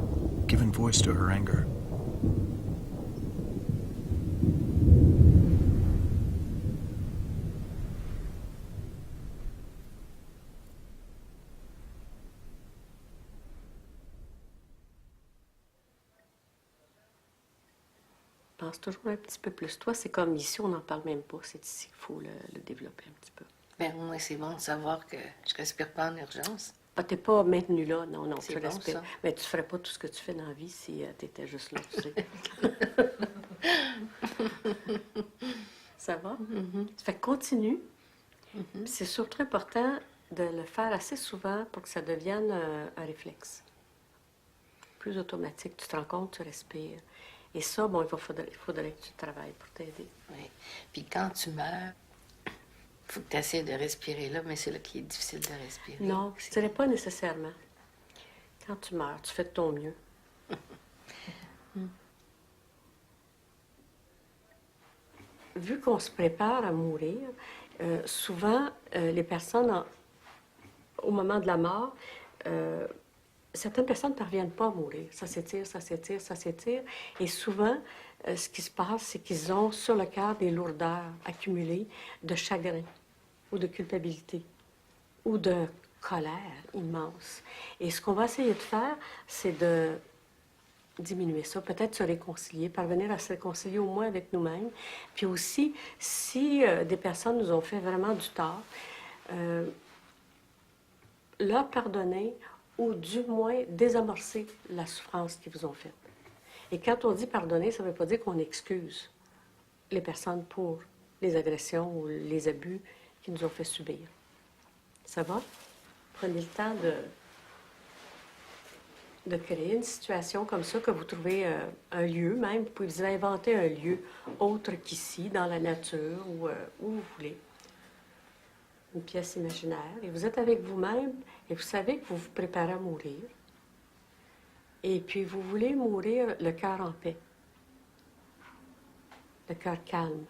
given voice to her anger. Pense toujours un petit peu plus. Toi, c'est comme ici, on n'en parle même pas. C'est ici qu'il faut le développer un petit peu. Ben, moi, c'est bon de savoir que je respire pas en urgence. Ah, t'es pas maintenu là, non, C'est tu bon, respires. ça. Mais tu ferais pas tout ce que tu fais dans la vie si tu étais juste là, tu sais. Ça va? Ça fait que continue. Puis c'est surtout important de le faire assez souvent pour que ça devienne un réflexe. Plus automatique. Tu te rends compte, tu respires. Et ça, bon, il faudrait que tu travailles pour t'aider. Oui. Puis quand tu meurs, il faut que tu essaies de respirer là, mais c'est là qu'il est difficile de respirer. Non, ce n'est pas nécessairement. Quand tu meurs, tu fais de ton mieux. Vu qu'on se prépare à mourir, souvent, les personnes, au moment de la mort, certaines personnes ne parviennent pas à mourir. Ça s'étire, ça s'étire, ça s'étire. Et souvent, ce qui se passe, c'est qu'ils ont sur le cœur des lourdeurs accumulées de chagrin ou de culpabilité ou de colère immense. Et ce qu'on va essayer de faire, c'est de diminuer ça, peut-être se réconcilier, parvenir à se réconcilier au moins avec nous-mêmes. Puis aussi, si des personnes nous ont fait vraiment du tort, leur pardonner ou du moins désamorcer la souffrance qu'ils vous ont faite. Et quand on dit pardonner, ça ne veut pas dire qu'on excuse les personnes pour les agressions ou les abus qu'ils nous ont fait subir. Ça va? Prenez le temps de créer une situation comme ça, que vous trouvez un lieu même. Vous pouvez vous inventer un lieu autre qu'ici, dans la nature ou où vous voulez. Une pièce imaginaire. Et vous êtes avec vous-même et vous savez que vous vous préparez à mourir. Et puis vous voulez mourir le cœur en paix. Le cœur calme.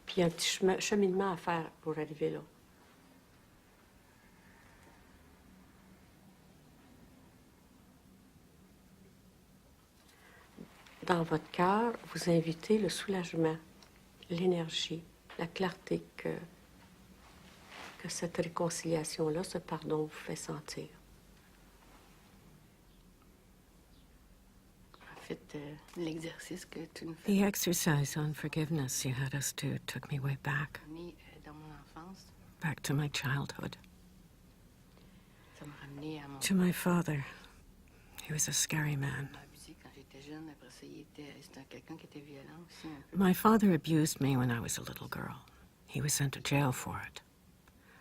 Puis il y a un petit cheminement à faire pour arriver là. Dans votre cœur, vous invitez le soulagement, l'énergie, la clarté que cette réconciliation-là, ce pardon vous fait sentir. En fait, l'exercice que tu nous fais. The exercise on forgiveness you had us do took me way back. Dans mon enfance, Back to my childhood. ça m'a ramené à mon To my father. He was a scary man. abusé quand j'étais jeune. Après ça, c'était quelqu'un qui était violent aussi un peu. My father abused me when I was a little girl. He was sent to jail for it.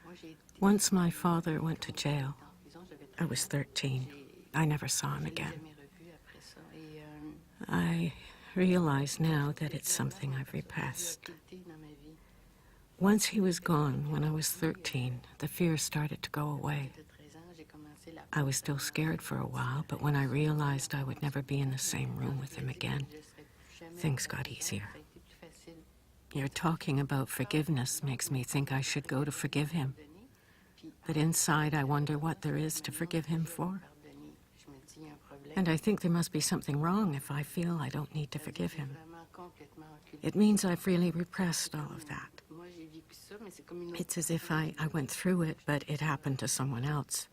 Moi, j'ai été Once my father went to jail, en prison, j'avais I was 13. I never saw him again. jamais revu après ça. Et I realize now that it's something I've repressed. occulté dans ma vie. Once he was gone, when I was 13, the fear started to go away. De 13 ans, j'ai commencé la I was still scared for a while, but when I realized I would never be in the same room with him again, things got easier. Ça a été plus facile. Your talking about forgiveness makes me think I should go to forgive him. But inside, I wonder what there is to forgive him for. Pardonner. Je me dis, il y a un problème. And I think there must be something wrong if I feel I don't need to forgive him. Vraiment complètement occulté. It means I've really repressed all of that. Moi, j'ai vécu ça, mais c'est comme une autre It's as if I went through it, but it happened to someone else.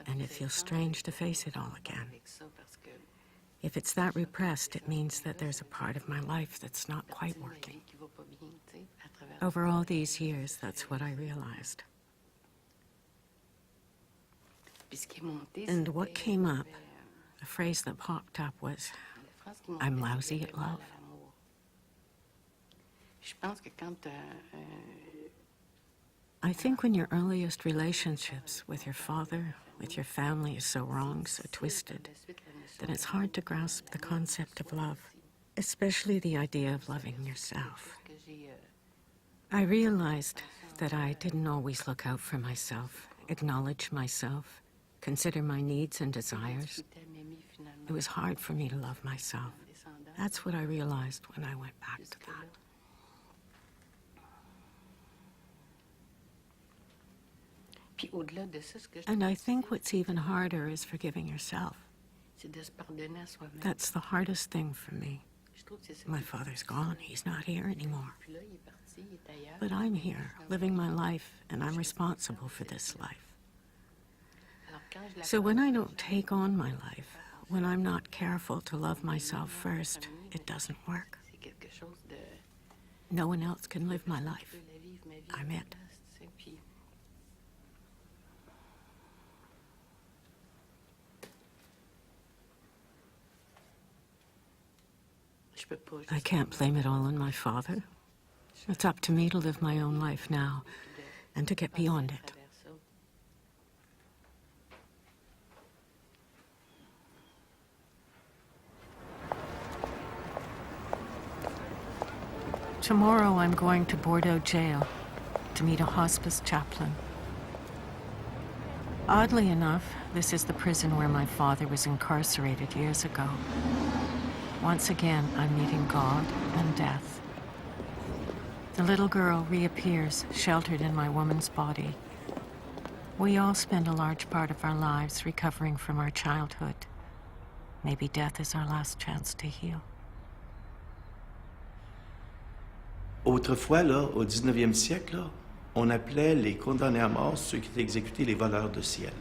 And it feels strange to face it all again. avec ça parce que If it's that repressed, it means that there's a part of my life that's not quite c'est une working. vie qui va pas bien, tu sais, à travers. Over all these years, that's what I realized. Puis ce qui est monté, And what c'était, came up, a phrase that popped up was, la phrase qui montait, I'm c'était lousy at vraiment love. l'amour. Je pense que quand I think when your earliest relationships with your father, with your family is so wrong, so twisted, then it's hard to grasp the concept of love, especially the idea of loving yourself. que j'ai I realized that I didn't always look out for myself, acknowledge myself, consider my needs and desires. tout à m'aimer finalement. It was hard for me to love myself. Descendant That's what I realized when I went back to jusque-là. that. Puis au-delà de ça, ce que je And I think what's even harder is forgiving yourself. c'est de se pardonner à soi-même. That's the hardest thing for me. Je trouve que c'est ça. My father's gone. He's not here anymore. Puis là, il est parti, il est ailleurs. But I'm here, living my life, and I'm responsible for this life. Alors, quand je la So when I don't take on my life, when I'm not careful to love myself first, it doesn't work. c'est quelque chose de No one else can live my life. je peux la vivre ma vie. I'm it. Tu sais, puis je peux pas I can't blame it all on my father. It's up to me to live my own life now and to get beyond it. travers ça. Tomorrow I'm going to Bordeaux jail to meet a hospice chaplain. Oddly enough, this is the prison where my father was incarcerated years ago. Once again, I'm meeting God and death. The little girl reappears, sheltered in my woman's body. We all spend a large part of our lives recovering from our childhood. Maybe death is our last chance to heal. Autrefois, là, au 19e siècle, là, On appelait les condamnés à mort, ceux qui étaient exécutés, les voleurs de ciel.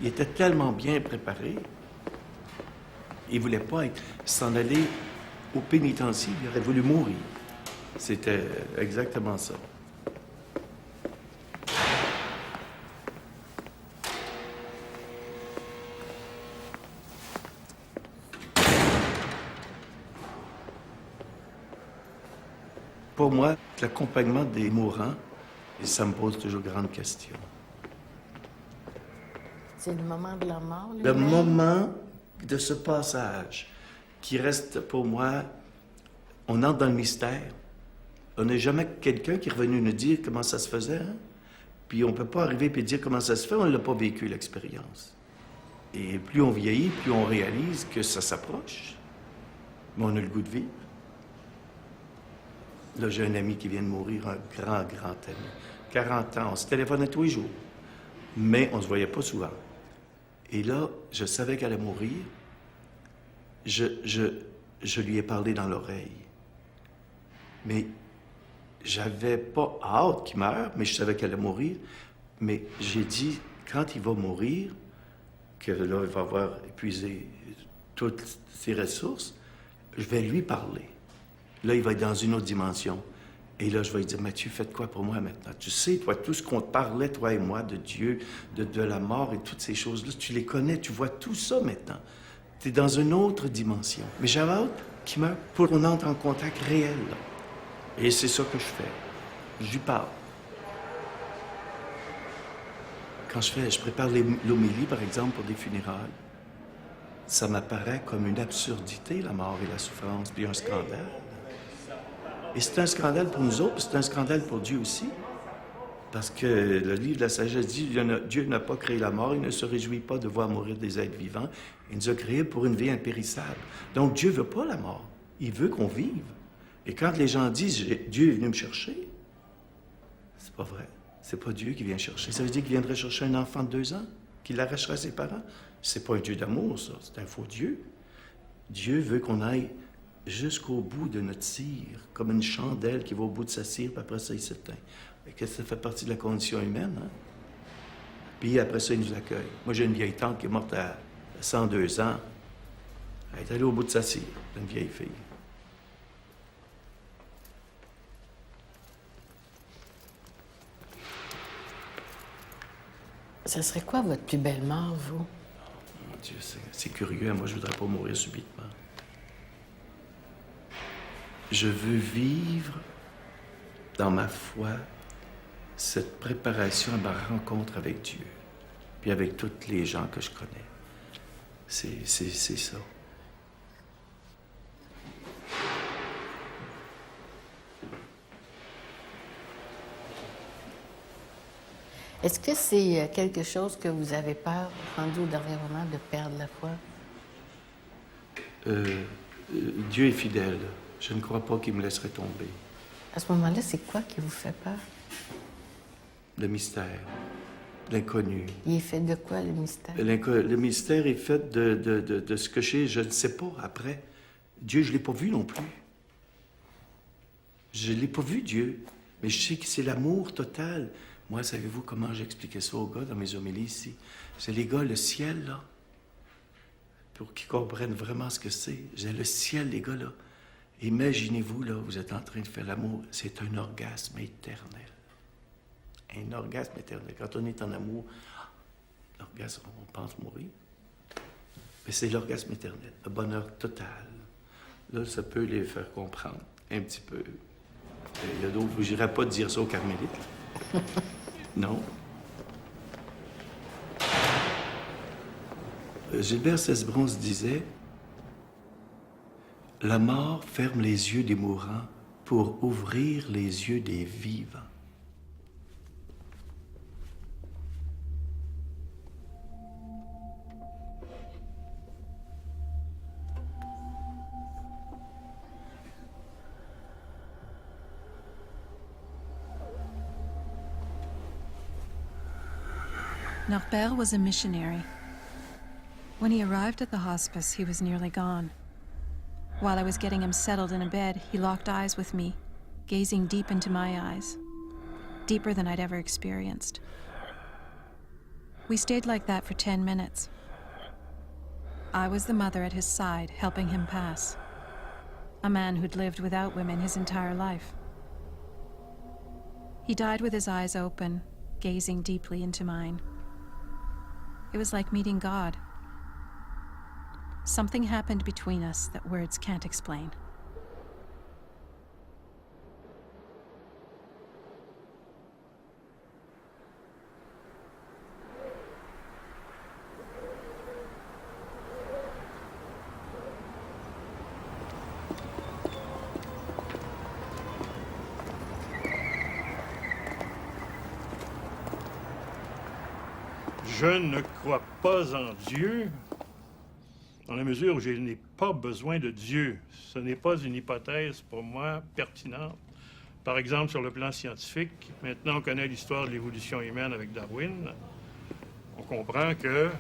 Ils étaient tellement bien préparés, ils ne voulaient pas s'en aller au pénitencier, ils auraient voulu mourir. C'était exactement ça. Pour moi, l'accompagnement des mourants, ça me pose toujours grande question. C'est le moment de la mort, Le moment de ce passage qui reste pour moi, on entre dans le mystère. On n'a jamais quelqu'un qui est revenu nous dire comment ça se faisait. Hein? Puis on ne peut pas arriver et dire comment ça se fait, on ne l'a pas vécu, l'expérience. Et plus on vieillit, plus on réalise que ça s'approche. Mais on a le goût de vivre. Là, j'ai un ami qui vient de mourir, un grand ami. 40 ans, on se téléphonait tous les jours. Mais on ne se voyait pas souvent. Et là, je savais qu'elle allait mourir. Je lui ai parlé dans l'oreille. Mais j'avais pas hâte qu'il meure, mais je savais qu'elle allait mourir. Mais j'ai dit, quand il va mourir, que là, il va avoir épuisé toutes ses ressources, je vais lui parler. Là, il va être dans une autre dimension. Et là, je vais lui dire, Mathieu, fais quoi pour moi maintenant? Tu sais, toi, tout ce qu'on te parlait, toi et moi, de Dieu, de la mort et toutes ces choses-là, tu les connais, tu vois tout ça maintenant. Tu es dans une autre dimension. Mais j'avais hâte qu'il meure pour qu'on entre en contact réel. Là. Et c'est ça que je fais. Je lui parle. Quand je prépare l'homélie, par exemple, pour des funérailles, ça m'apparaît comme une absurdité, la mort et la souffrance, puis un scandale. Et c'est un scandale pour nous autres, puis c'est un scandale pour Dieu aussi. Parce que le livre de la sagesse dit, Dieu n'a pas créé la mort, il ne se réjouit pas de voir mourir des êtres vivants. Il nous a créés pour une vie impérissable. Donc Dieu ne veut pas la mort, il veut qu'on vive. Et quand les gens disent, Dieu est venu me chercher, c'est pas vrai. C'est pas Dieu qui vient chercher. Ça veut dire qu'il viendrait chercher un enfant de 2 ans, qu'il l'arracherait à ses parents. C'est pas un Dieu d'amour, ça. C'est un faux Dieu. Dieu veut qu'on aille jusqu'au bout de notre cire, comme une chandelle qui va au bout de sa cire, puis après ça, il s'éteint. Et que ça fait partie de la condition humaine, hein? Puis après ça, il nous accueille. Moi, j'ai une vieille tante qui est morte à 102 ans. Elle est allée au bout de sa cire, une vieille fille. Ça serait quoi votre plus belle mort, vous? Mon Dieu, c'est curieux. Moi, je voudrais pas mourir subitement. Je veux vivre dans ma foi cette préparation à ma rencontre avec Dieu, puis avec tous les gens que je connais. C'est ça. Est-ce que c'est quelque chose que vous avez peur, rendu au dernier moment, de perdre la foi? Dieu est fidèle. Je ne crois pas qu'il me laisserait tomber. À ce moment-là, c'est quoi qui vous fait peur? Le mystère, l'inconnu. Il est fait de quoi, le mystère? Le mystère est fait de ce que je ne sais pas après. Dieu, je ne l'ai pas vu non plus. Je ne l'ai pas vu, Dieu. Mais je sais que c'est l'amour total. Moi, savez-vous comment j'expliquais ça aux gars dans mes homélies ici? C'est les gars, le ciel, là, pour qu'ils comprennent vraiment ce que c'est. J'ai le ciel, les gars, là. Imaginez-vous, là, vous êtes en train de faire l'amour. C'est un orgasme éternel. Un orgasme éternel. Quand on est en amour, l'orgasme, on pense mourir. Mais c'est l'orgasme éternel, le bonheur total. Là, ça peut les faire comprendre un petit peu. Il y a d'autres, je n'irais pas dire ça aux carmélites. Non. Gilbert Cesbron disait « La mort ferme les yeux des mourants pour ouvrir les yeux des vivants. » Norbert was a missionary. When he arrived at the hospice, he was nearly gone. While I was getting him settled in a bed, he locked eyes with me, gazing deep into my eyes. deeper than I'd ever experienced. We stayed like that for 10 minutes. I was the mother at his side, helping him pass. A man who'd lived without women his entire life. He died with his eyes open, gazing deeply into mine. It was like meeting God. Something happened between us that words can't explain. Je ne crois pas en Dieu, dans la mesure où je n'ai pas besoin de Dieu. Ce n'est pas une hypothèse pour moi pertinente. Par exemple, sur le plan scientifique, maintenant on connaît l'histoire de l'évolution humaine avec Darwin. On comprend que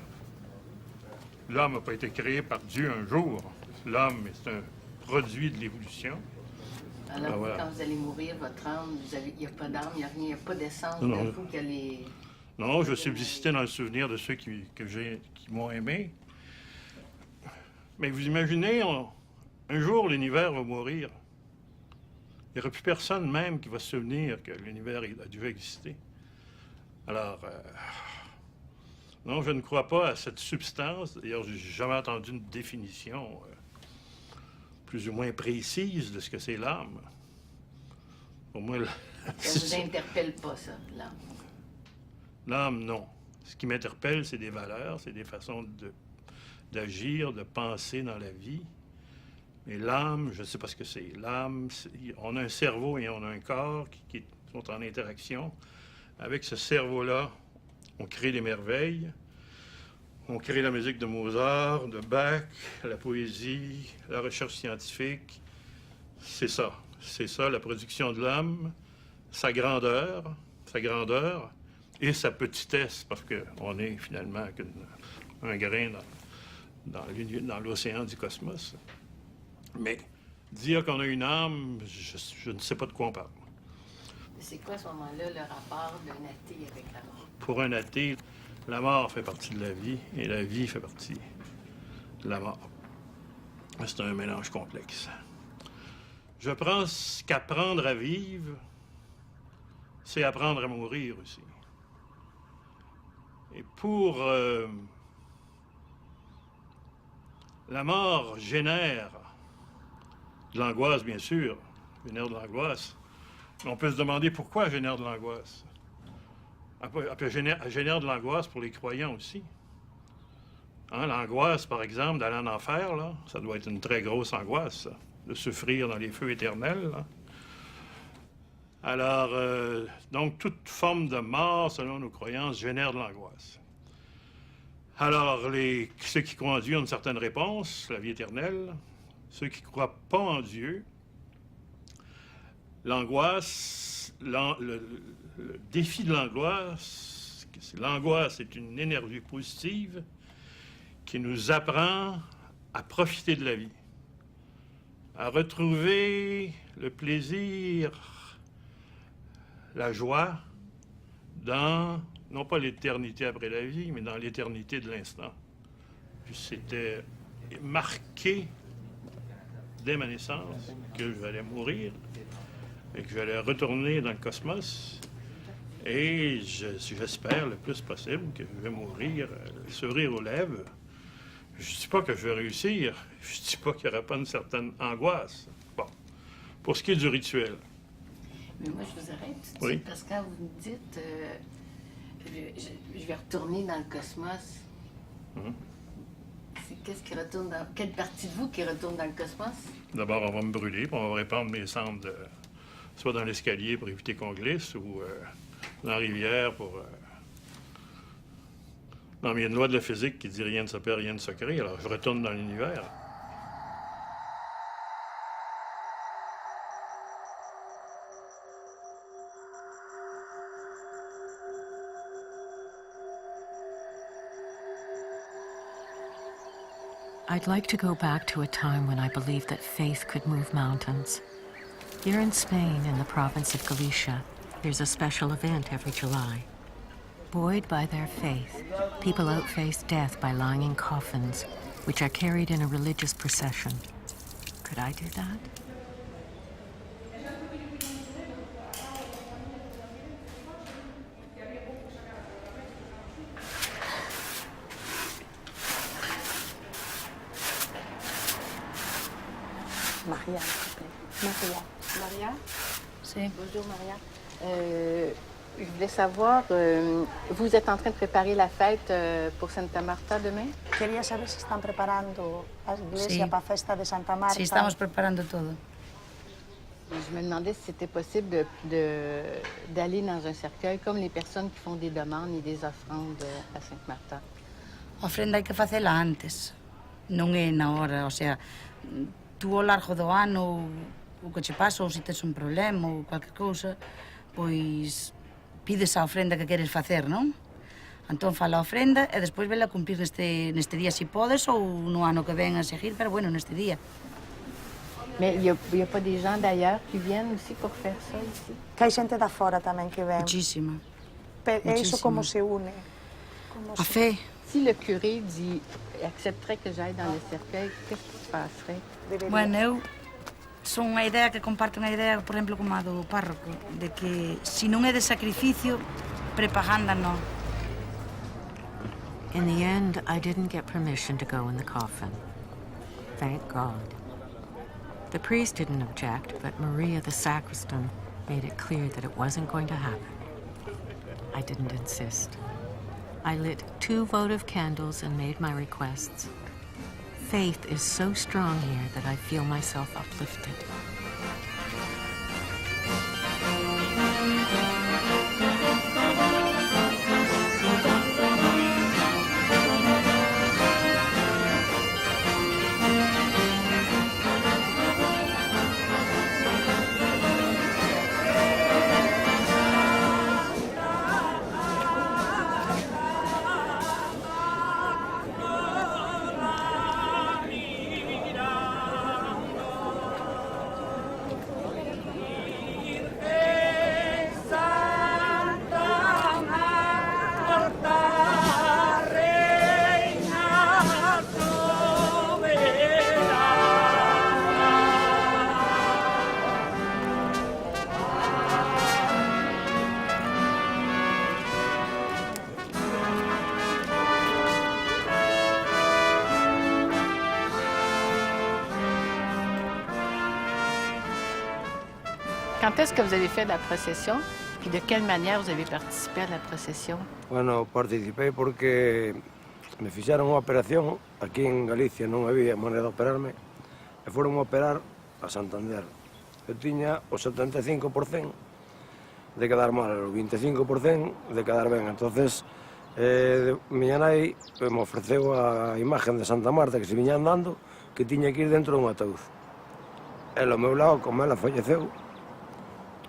l'homme n'a pas été créé par Dieu un jour. L'homme est un produit de l'évolution. Alors, voilà. Quand vous allez mourir, votre âme, il n'y a pas d'âme, il n'y a rien, il n'y a pas d'essence Non, de vous qui allez... Non, je subsistais dans le souvenir de ceux qui m'ont aimé. Mais vous imaginez, un jour, l'univers va mourir. Il n'y aura plus personne même qui va se souvenir que l'univers a dû exister. Alors, non, je ne crois pas à cette substance. D'ailleurs, je n'ai jamais entendu une définition plus ou moins précise de ce que c'est l'âme. Pour moi, Ça ne vous interpelle pas, ça, l'âme? L'âme, non. Ce qui m'interpelle, c'est des valeurs, c'est des façons d'agir, de penser dans la vie. Mais l'âme, je ne sais pas ce que c'est. L'âme, on a un cerveau et on a un corps qui sont en interaction. Avec ce cerveau-là, on crée des merveilles. On crée la musique de Mozart, de Bach, la poésie, la recherche scientifique. C'est ça. C'est ça, la production de l'âme, sa grandeur et sa petitesse, parce qu'on est finalement un grain dans l'océan du cosmos. Mais dire qu'on a une âme, je ne sais pas de quoi on parle. C'est quoi, à ce moment-là, le rapport d'un athée avec la mort? Pour un athée, la mort fait partie de la vie et la vie fait partie de la mort. C'est un mélange complexe. Je pense qu'apprendre à vivre, c'est apprendre à mourir aussi. Et pour... la mort génère de l'angoisse, bien sûr, génère de l'angoisse. On peut se demander pourquoi elle génère de l'angoisse. Elle génère de l'angoisse pour les croyants aussi. Hein, l'angoisse, par exemple, d'aller en enfer, là, ça doit être une très grosse angoisse, ça, de souffrir dans les feux éternels. Là. Alors, donc, toute forme de mort, selon nos croyances, génère de l'angoisse. Alors, ceux qui croient en Dieu ont une certaine réponse, la vie éternelle. Ceux qui ne croient pas en Dieu, l'angoisse, le défi de l'angoisse est une énergie positive qui nous apprend à profiter de la vie, à retrouver le plaisir, la joie dans, non pas l'éternité après la vie, mais dans l'éternité de l'instant. Puis c'était marqué dès ma naissance que j'allais mourir et que j'allais retourner dans le cosmos. Et j'espère le plus possible que je vais mourir, le sourire aux lèvres. Je ne dis pas que je vais réussir, je ne dis pas qu'il n'y aura pas une certaine angoisse. Bon, pour ce qui est du rituel. Mais moi, je vous arrête tout de Oui. suite, parce que quand vous me dites je vais retourner dans le cosmos, qu'est-ce qui retourne dans... Quelle partie de vous qui retourne dans le cosmos? D'abord, on va me brûler, puis on va répandre mes cendres soit dans l'escalier pour éviter qu'on glisse, ou dans la rivière pour... Non, mais il y a une loi de la physique qui dit rien ne se perd, rien ne se crée, alors je retourne dans l'univers. I'd like to go back to a time when I believed that faith could move mountains. Here in Spain, in the province of Galicia, There's a special event every July. Buoyed by their faith, people outface death by lying in coffins, which are carried in a religious procession. Could I do that? Maria, Maria. Maria? Si. Bonjour, Maria. Je voulais savoir, vous êtes en train de préparer la fête pour Santa Marta demain? Quería saber si están preparando a iglesia para a festa de Santa Marta. Sí, estamos preparando todo. Je me demandais si c'était possible d'aller dans un cercueil comme les personnes qui font des demandes et des offrandes à Sainte Marta. A ofrenda hai que facela antes, non é na hora, o sea, tú ao largo do ano o que che pasa, ou se tes un problema ou qualquer cousa, pois pides a ofrenda que queres facer, non? Entón fala a ofrenda e despois vela cumplir neste día se podes ou no ano que ven a seguir, pero bueno, neste día. Mais il y a pas des gens d'ailleurs qui viennent aussi pour faire ça ici? Que hai xente da fora tamén que ven. Muchísima. E iso como se une? A fe. Si le curé accepterait que j'aille dans le cercueil, qu'est-ce qui se passerait? Bueno, eu son unha idea que comparto unha idea, por exemplo, como a do párroco, de que se non é de sacrificio, prepaganda non. In the end, I didn't get permission to go in the coffin. Thank God. The priest didn't object, but Maria, the sacristan, made it clear that it wasn't going to happen. I didn't insist. I lit 2 votive candles and made my requests. Faith is so strong here that I feel myself uplifted. Quand est-ce que vous avez fait la procession? Puis de quelle manière vous avez participé à la procession? Bueno, participei porque me fixaron unha operación. Aquí en Galicia non había maneira de operarme. E foron a operar a Santander. Eu tiña o 75% de quedar mal, o 25% de quedar ben. Entonces, miña nai me ofreceu a imagen de Santa Marta que se viña andando, que tiña que ir dentro dun ataúd. E ao meu lado, como ela falleceu,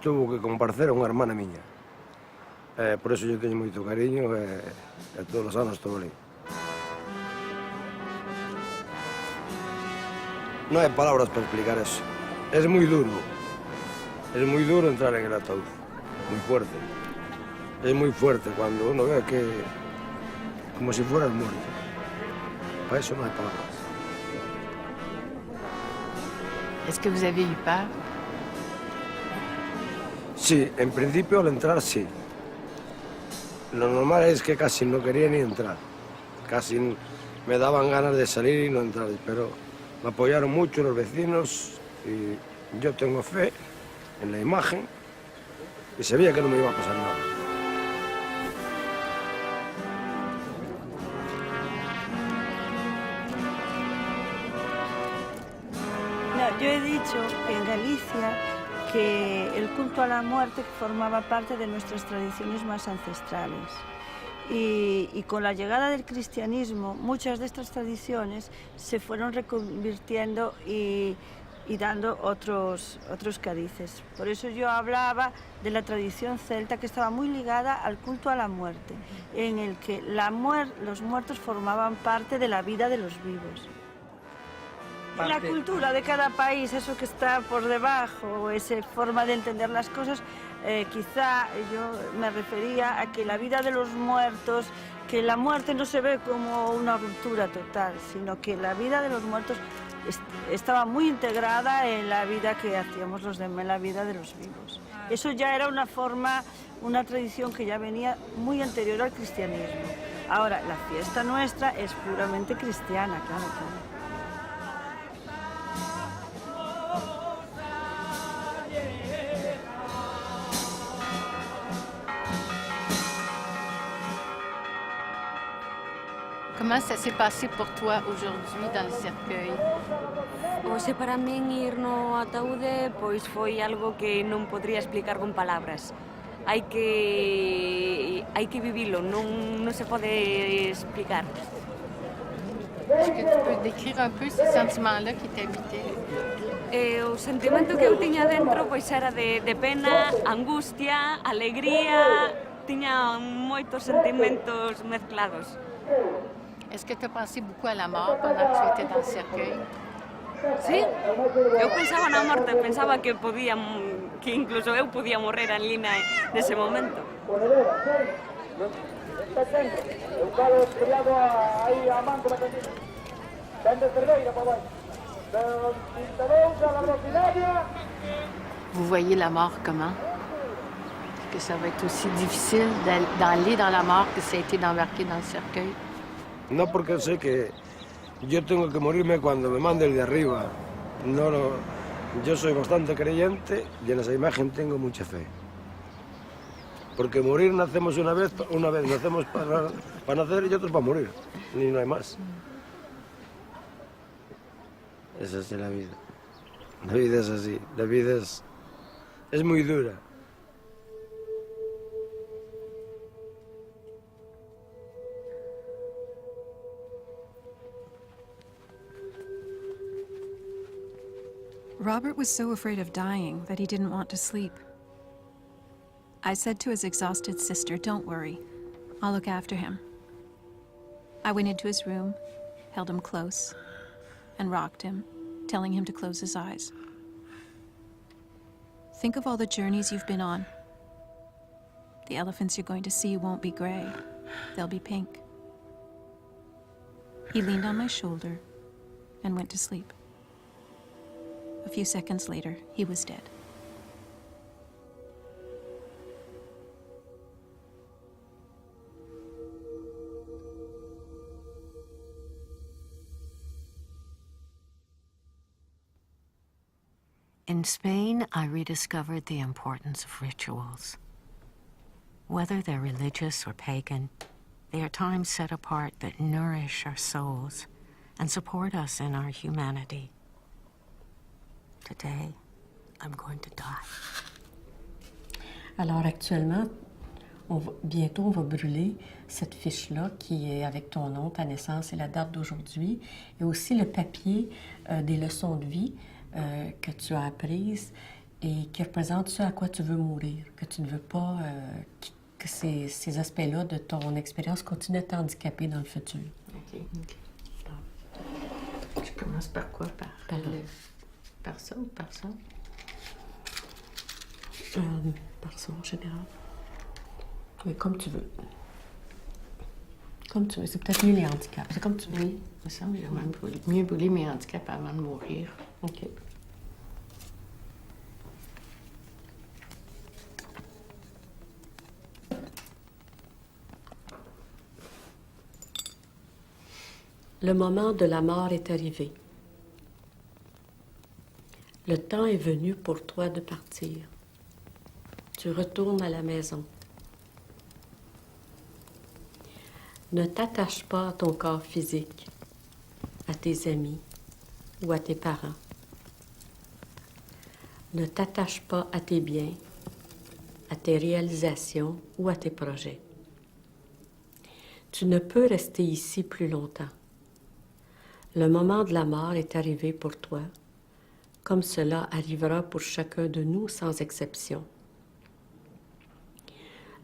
tuvo que comparecer a unha hermana miña. Por eso eu teño moito cariño e todos os anos estou ali. Non hai palabras para explicar eso. Es moi duro. Es moi duro entrar en el ataúd. Moi fuerte. Es moi fuerte cuando uno ve que... como si fueras muerto. Para eso non hai palabras. Est-ce que vous avez eu peur? Sí, en principio al entrar sí. Lo normal es que casi no quería ni entrar. Casi me daban ganas de salir y no entrar, pero me apoyaron mucho los vecinos y yo tengo fe en la imagen y sabía que no me iba a pasar nada. No, yo he dicho que en Galicia que el culto a la muerte formaba parte de nuestras tradiciones más ancestrales. Y con la llegada del cristianismo, muchas de estas tradiciones se fueron reconvirtiendo y dando otros carices. Por eso yo hablaba de la tradición celta que estaba muy ligada al culto a la muerte, en el que los muertos formaban parte de la vida de los vivos. La cultura de cada país, eso que está por debajo, esa forma de entender las cosas, quizá yo me refería a que la vida de los muertos, que la muerte no se ve como una ruptura total, sino que la vida de los muertos estaba muy integrada en la vida que hacíamos los demás, en la vida de los vivos. Eso ya era una forma, una tradición que ya venía muy anterior al cristianismo. Ahora, la fiesta nuestra es puramente cristiana, claro, claro. Comment ça s'est passé pour toi aujourd'hui dans le cercueil? Hoxe para min ir no ataúde pois foi algo que non podría explicar con palabras. Hai que vivilo, non se pode explicar. Est-ce que tu peux décrire un peu ces sentiments-là qui t'habitaient? O sentimento que eu tiña dentro pois era de pena, angustia, alegría, tiña moitos sentimentos mezclados. Est-ce que tu as pensé beaucoup à la mort pendant que tu étais dans le cercueil? Sí, eu pensaba na morte, pensaba que incluso eu podía morrer ali nese momento. Vous voyez la mort comment? Est-ce que ça va être aussi difficile d'aller dans la mort que ça a été d'embarquer dans le cercueil? No, porque sé que yo tengo que morirme cuando me mande el de arriba. Yo soy bastante creyente y en esa imagen tengo mucha fe. Porque morir nacemos una vez nacemos para nacer y otros para morir. Ni no hay más. Es así la vida. La vida es así. La vida es muy dura. Robert was so afraid of dying that he didn't want to sleep. I said to his exhausted sister, "Don't worry, I'll look after him." I went into his room, held him close, and rocked him, telling him to close his eyes. Think of all the journeys you've been on. The elephants you're going to see won't be gray, they'll be pink. He leaned on my shoulder and went to sleep. A few seconds later, he was dead. In Spain, I rediscovered the importance of rituals. Whether they're religious or pagan, they are times set apart that nourish our souls and support us in our humanity. Today, I'm going to die. Alors actuellement, bientôt on va brûler cette fiche-là qui est avec ton nom, ta naissance et la date d'aujourd'hui, et aussi le papier des leçons de vie que tu as apprises et qui représente ce à quoi tu veux mourir, que tu ne veux pas que ces aspects-là de ton expérience continuent à t'handicaper dans le futur. OK. Je commence par quoi? Par ça ou par ça? Par ça, en général. Mais comme tu veux. Comme tu veux. C'est peut-être mieux les handicaps. C'est comme tu veux. Oui, il me semble que j'aimerais mieux brûler mes handicaps avant de mourir. OK. Le moment de la mort est arrivé. Le temps est venu pour toi de partir. Tu retournes à la maison. Ne t'attache pas à ton corps physique, à tes amis ou à tes parents. Ne t'attache pas à tes biens, à tes réalisations ou à tes projets. Tu ne peux rester ici plus longtemps. Le moment de la mort est arrivé pour toi, comme cela arrivera pour chacun de nous sans exception.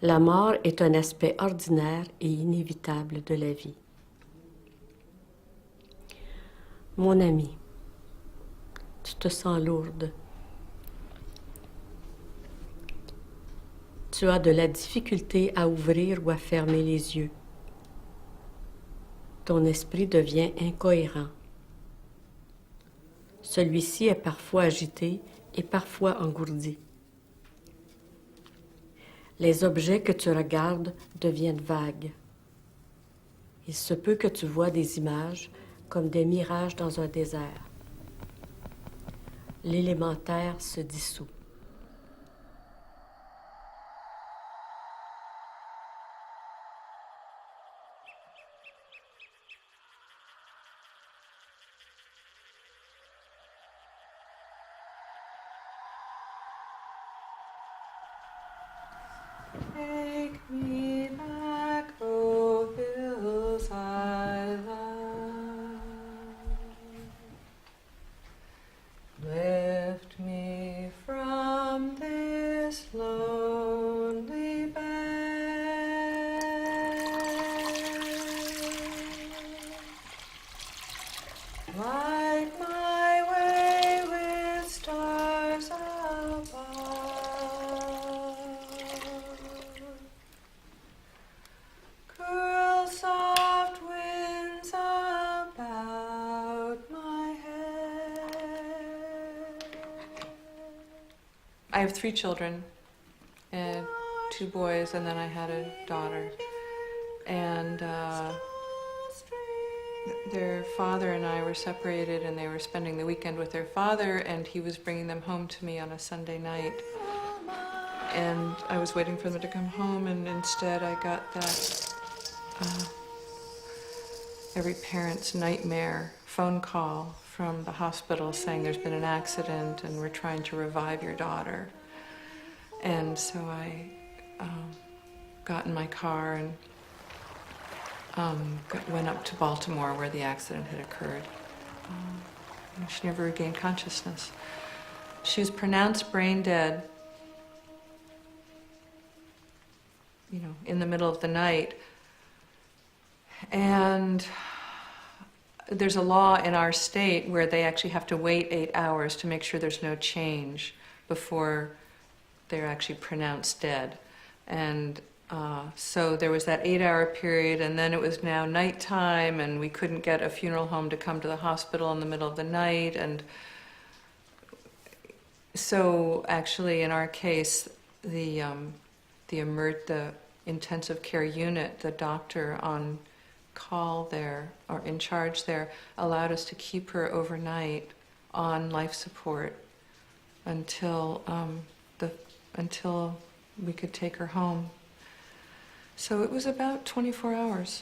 La mort est un aspect ordinaire et inévitable de la vie. Mon ami, tu te sens lourde. Tu as de la difficulté à ouvrir ou à fermer les yeux. Ton esprit devient incohérent. Celui-ci est parfois agité et parfois engourdi. Les objets que tu regardes deviennent vagues. Il se peut que tu vois des images comme des mirages dans un désert. L'élémentaire se dissout. Take me back, oh hills I love. Lift me from this lonely bed. Light my way with stars above. Curl soft winds about my head. I have 3 children, and 2 boys, and then I had a daughter. And their father and I were separated, and they were spending the weekend with their father, and he was bringing them home to me on a Sunday night. And I was waiting for them to come home, and instead I got that every parent's nightmare phone call from the hospital saying there's been an accident and we're trying to revive your daughter. And so I got in my car and went up to Baltimore where the accident had occurred. She never regained consciousness. She was pronounced brain dead, you know, in the middle of the night. And there's a law in our state where they actually have to wait 8 hours to make sure there's no change before they're actually pronounced dead. And so there was that 8-hour period, and then it was now nighttime, and we couldn't get a funeral home to come to the hospital in the middle of the night. And so actually in our case, the intensive care unit, the doctor on call there, or in charge there, allowed us to keep her overnight on life support until we could take her home. So it was about 24 hours.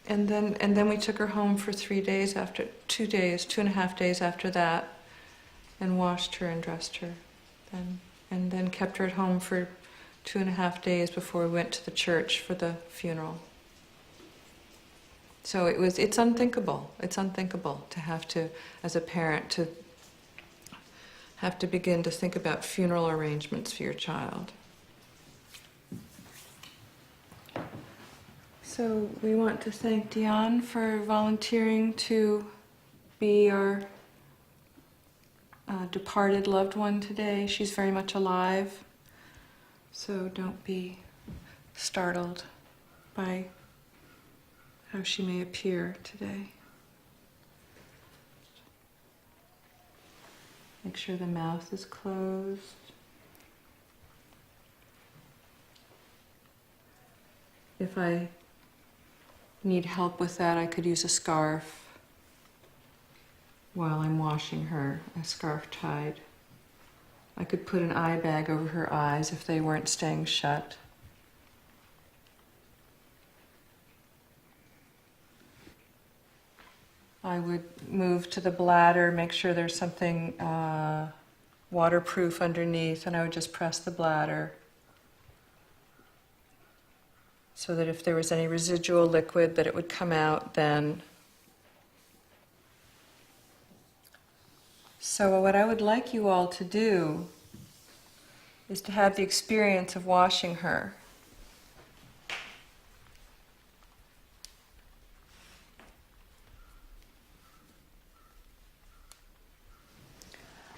And then we took her home for 3 days after, 2 days, 2.5 days after that, and washed her and dressed her. And then kept her at home for 2.5 days before we went to the church for the funeral. So it's unthinkable. It's unthinkable to have to, as a parent, to have to begin to think about funeral arrangements for your child. So we want to thank Dion for volunteering to be our departed loved one today. She's very much alive, so don't be startled by how she may appear today. Make sure the mouth is closed. If I need help with that, I could use a scarf while I'm washing her, a scarf tied. I could put an eye bag over her eyes if they weren't staying shut. I would move to the bladder, make sure there's something waterproof underneath, and I would just press the bladder so that if there was any residual liquid, that it would come out then. So what I would like you all to do is to have the experience of washing her.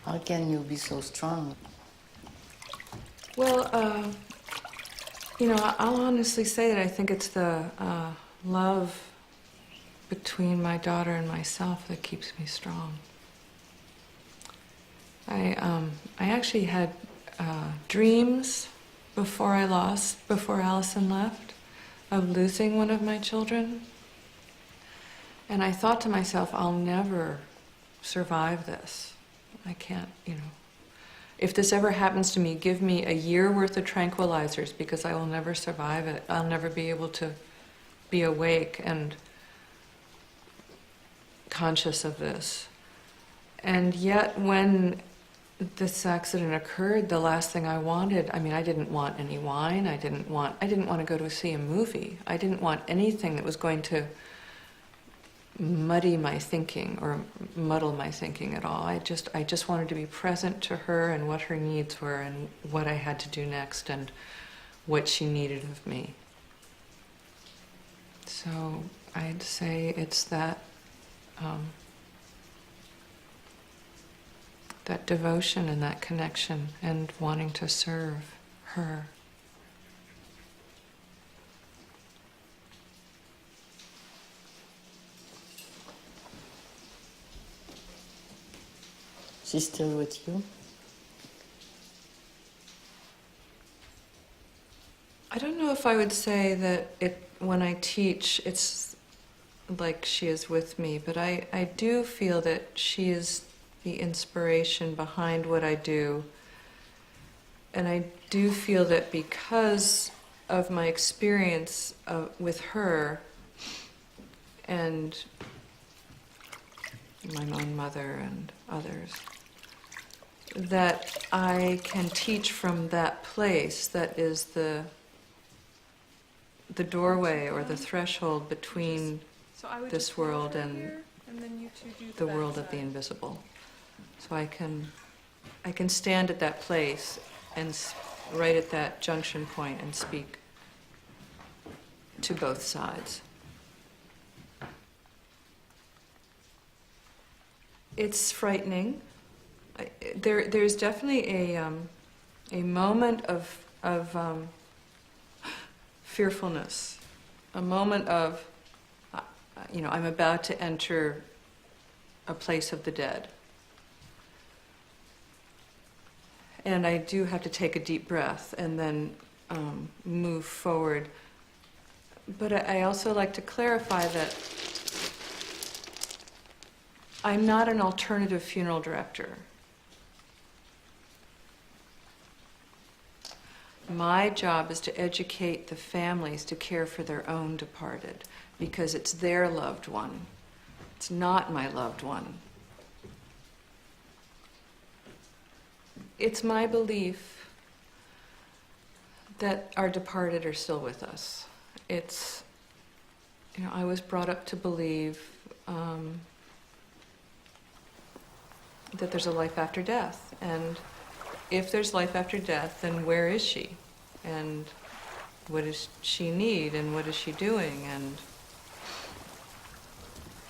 How can you be so strong? Well, You know, I'll honestly say that I think it's the love between my daughter and myself that keeps me strong. I actually had dreams before Allison left, of losing one of my children. And I thought to myself, I'll never survive this. I can't, you know. If this ever happens to me, give me a year worth of tranquilizers because I will never survive it. I'll never be able to be awake and conscious of this. And yet when this accident occurred, the last thing I wanted, I mean, I didn't want any wine. I didn't want to go to see a movie. I didn't want anything that was going to muddy my thinking or muddle my thinking at all. I just wanted to be present to her and what her needs were and what I had to do next and what she needed of me. So I'd say it's that that devotion and that connection and wanting to serve her. She's still with you? I don't know if I would say that when I teach, it's like she is with me, but I do feel that she is the inspiration behind what I do. And I do feel that because of my experience with her and my own mother and others, that I can teach from that place that is the doorway or the threshold between this world and the world of the invisible. So I can stand at that place and right at that junction point and speak to both sides. It's frightening. There's definitely a moment of fearfulness, a moment of, you know, I'm about to enter a place of the dead. And I do have to take a deep breath and then move forward. But I also like to clarify that I'm not an alternative funeral director. My job is to educate the families to care for their own departed because it's their loved one. It's not my loved one. It's my belief that our departed are still with us. It's, you know, I was brought up to believe that there's a life after death. And if there's life after death, then where is she? And what does she need? And what is she doing?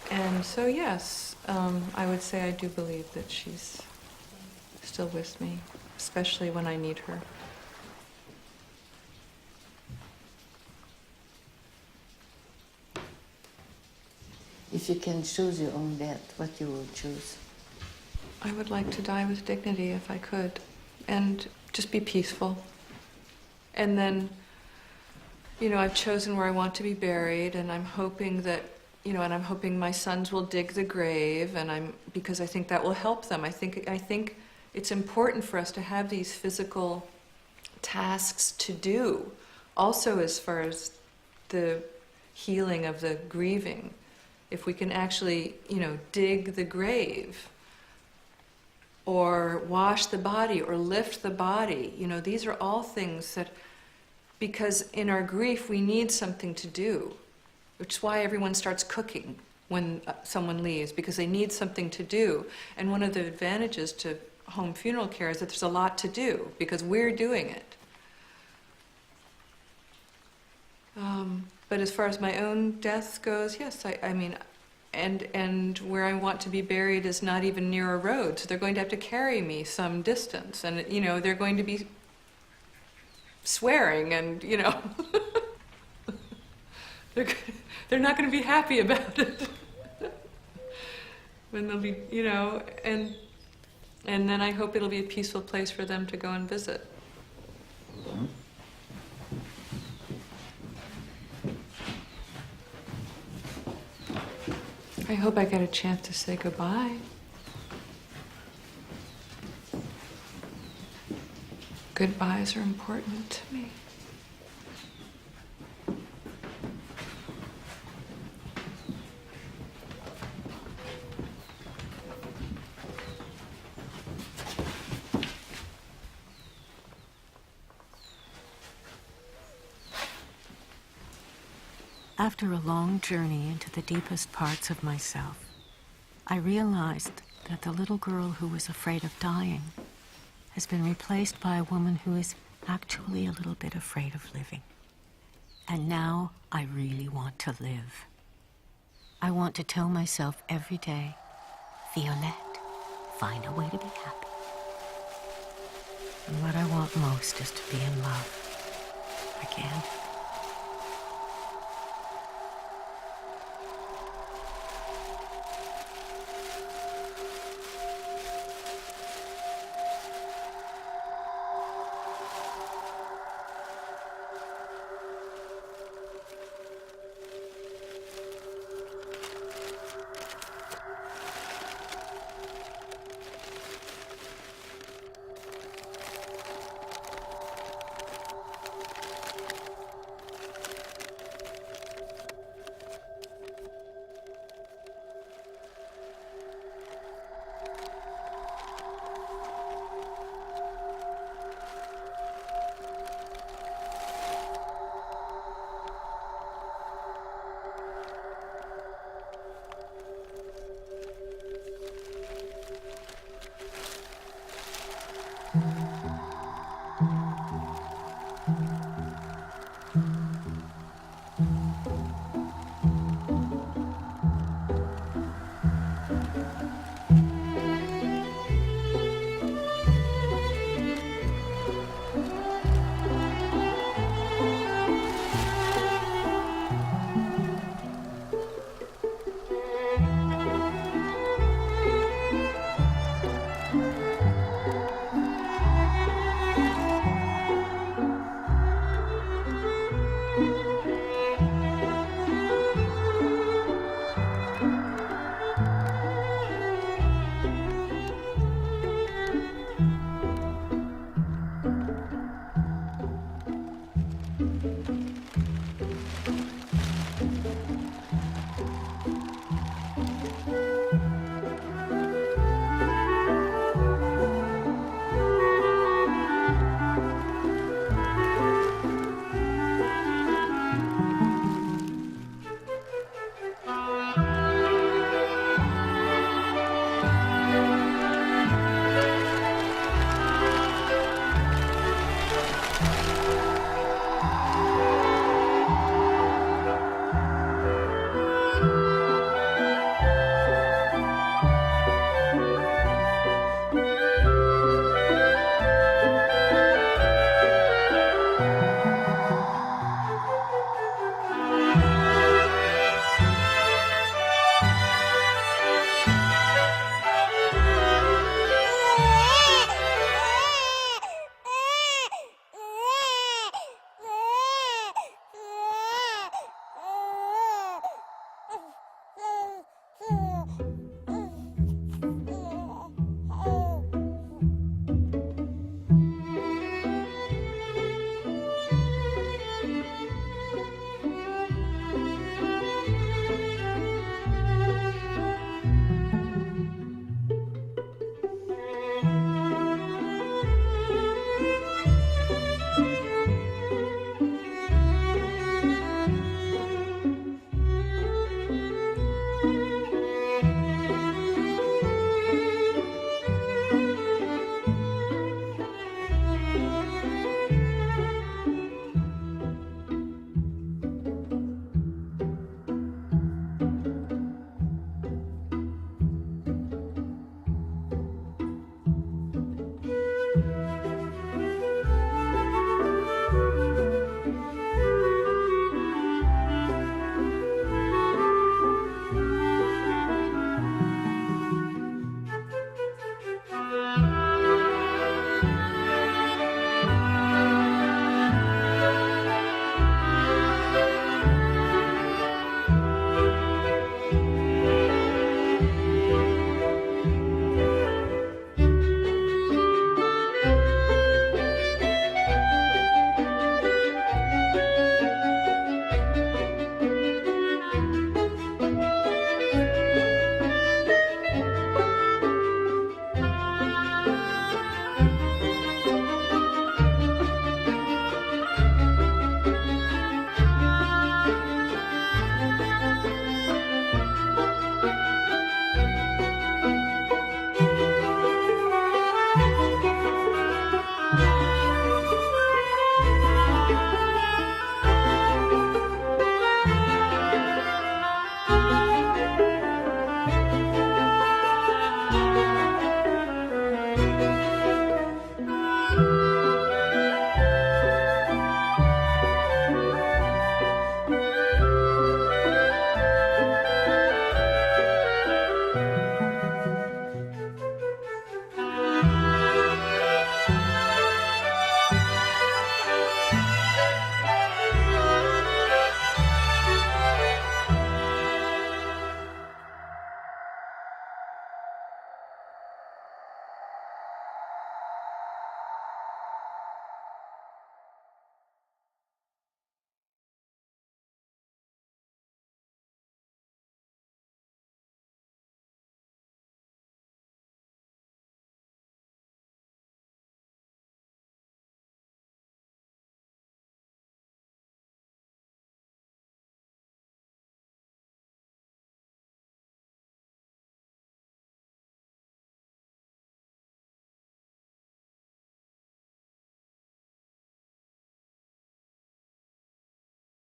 And so, yes, I would say I do believe that she's still with me, especially when I need her. If you can choose your own death, what you will choose? I would like to die with dignity if I could, and just be peaceful. And then, you know, I've chosen where I want to be buried, and I'm hoping that, you know, and I'm hoping my sons will dig the grave, and because I think that will help them. I think it's important for us to have these physical tasks to do, also as far as the healing of the grieving. If we can actually, you know, dig the grave, or wash the body, or lift the body. You know, these are all things that, because in our grief we need something to do, which is why everyone starts cooking when someone leaves, because they need something to do. And one of the advantages to home funeral care is that there's a lot to do, because we're doing it. But as far as my own death goes, yes, I mean, and where I want to be buried is not even near a road, so they're going to have to carry me some distance, and you know, they're going to be swearing and, you know, they're not going to be happy about it. When they'll be, you know, and then I hope it'll be a peaceful place for them to go and visit. I hope I get a chance to say goodbye. Goodbyes are important to me. After a long journey into the deepest parts of myself, I realized that the little girl who was afraid of dying has been replaced by a woman who is actually a little bit afraid of living. And now I really want to live. I want to tell myself every day, Violette, find a way to be happy. And what I want most is to be in love again.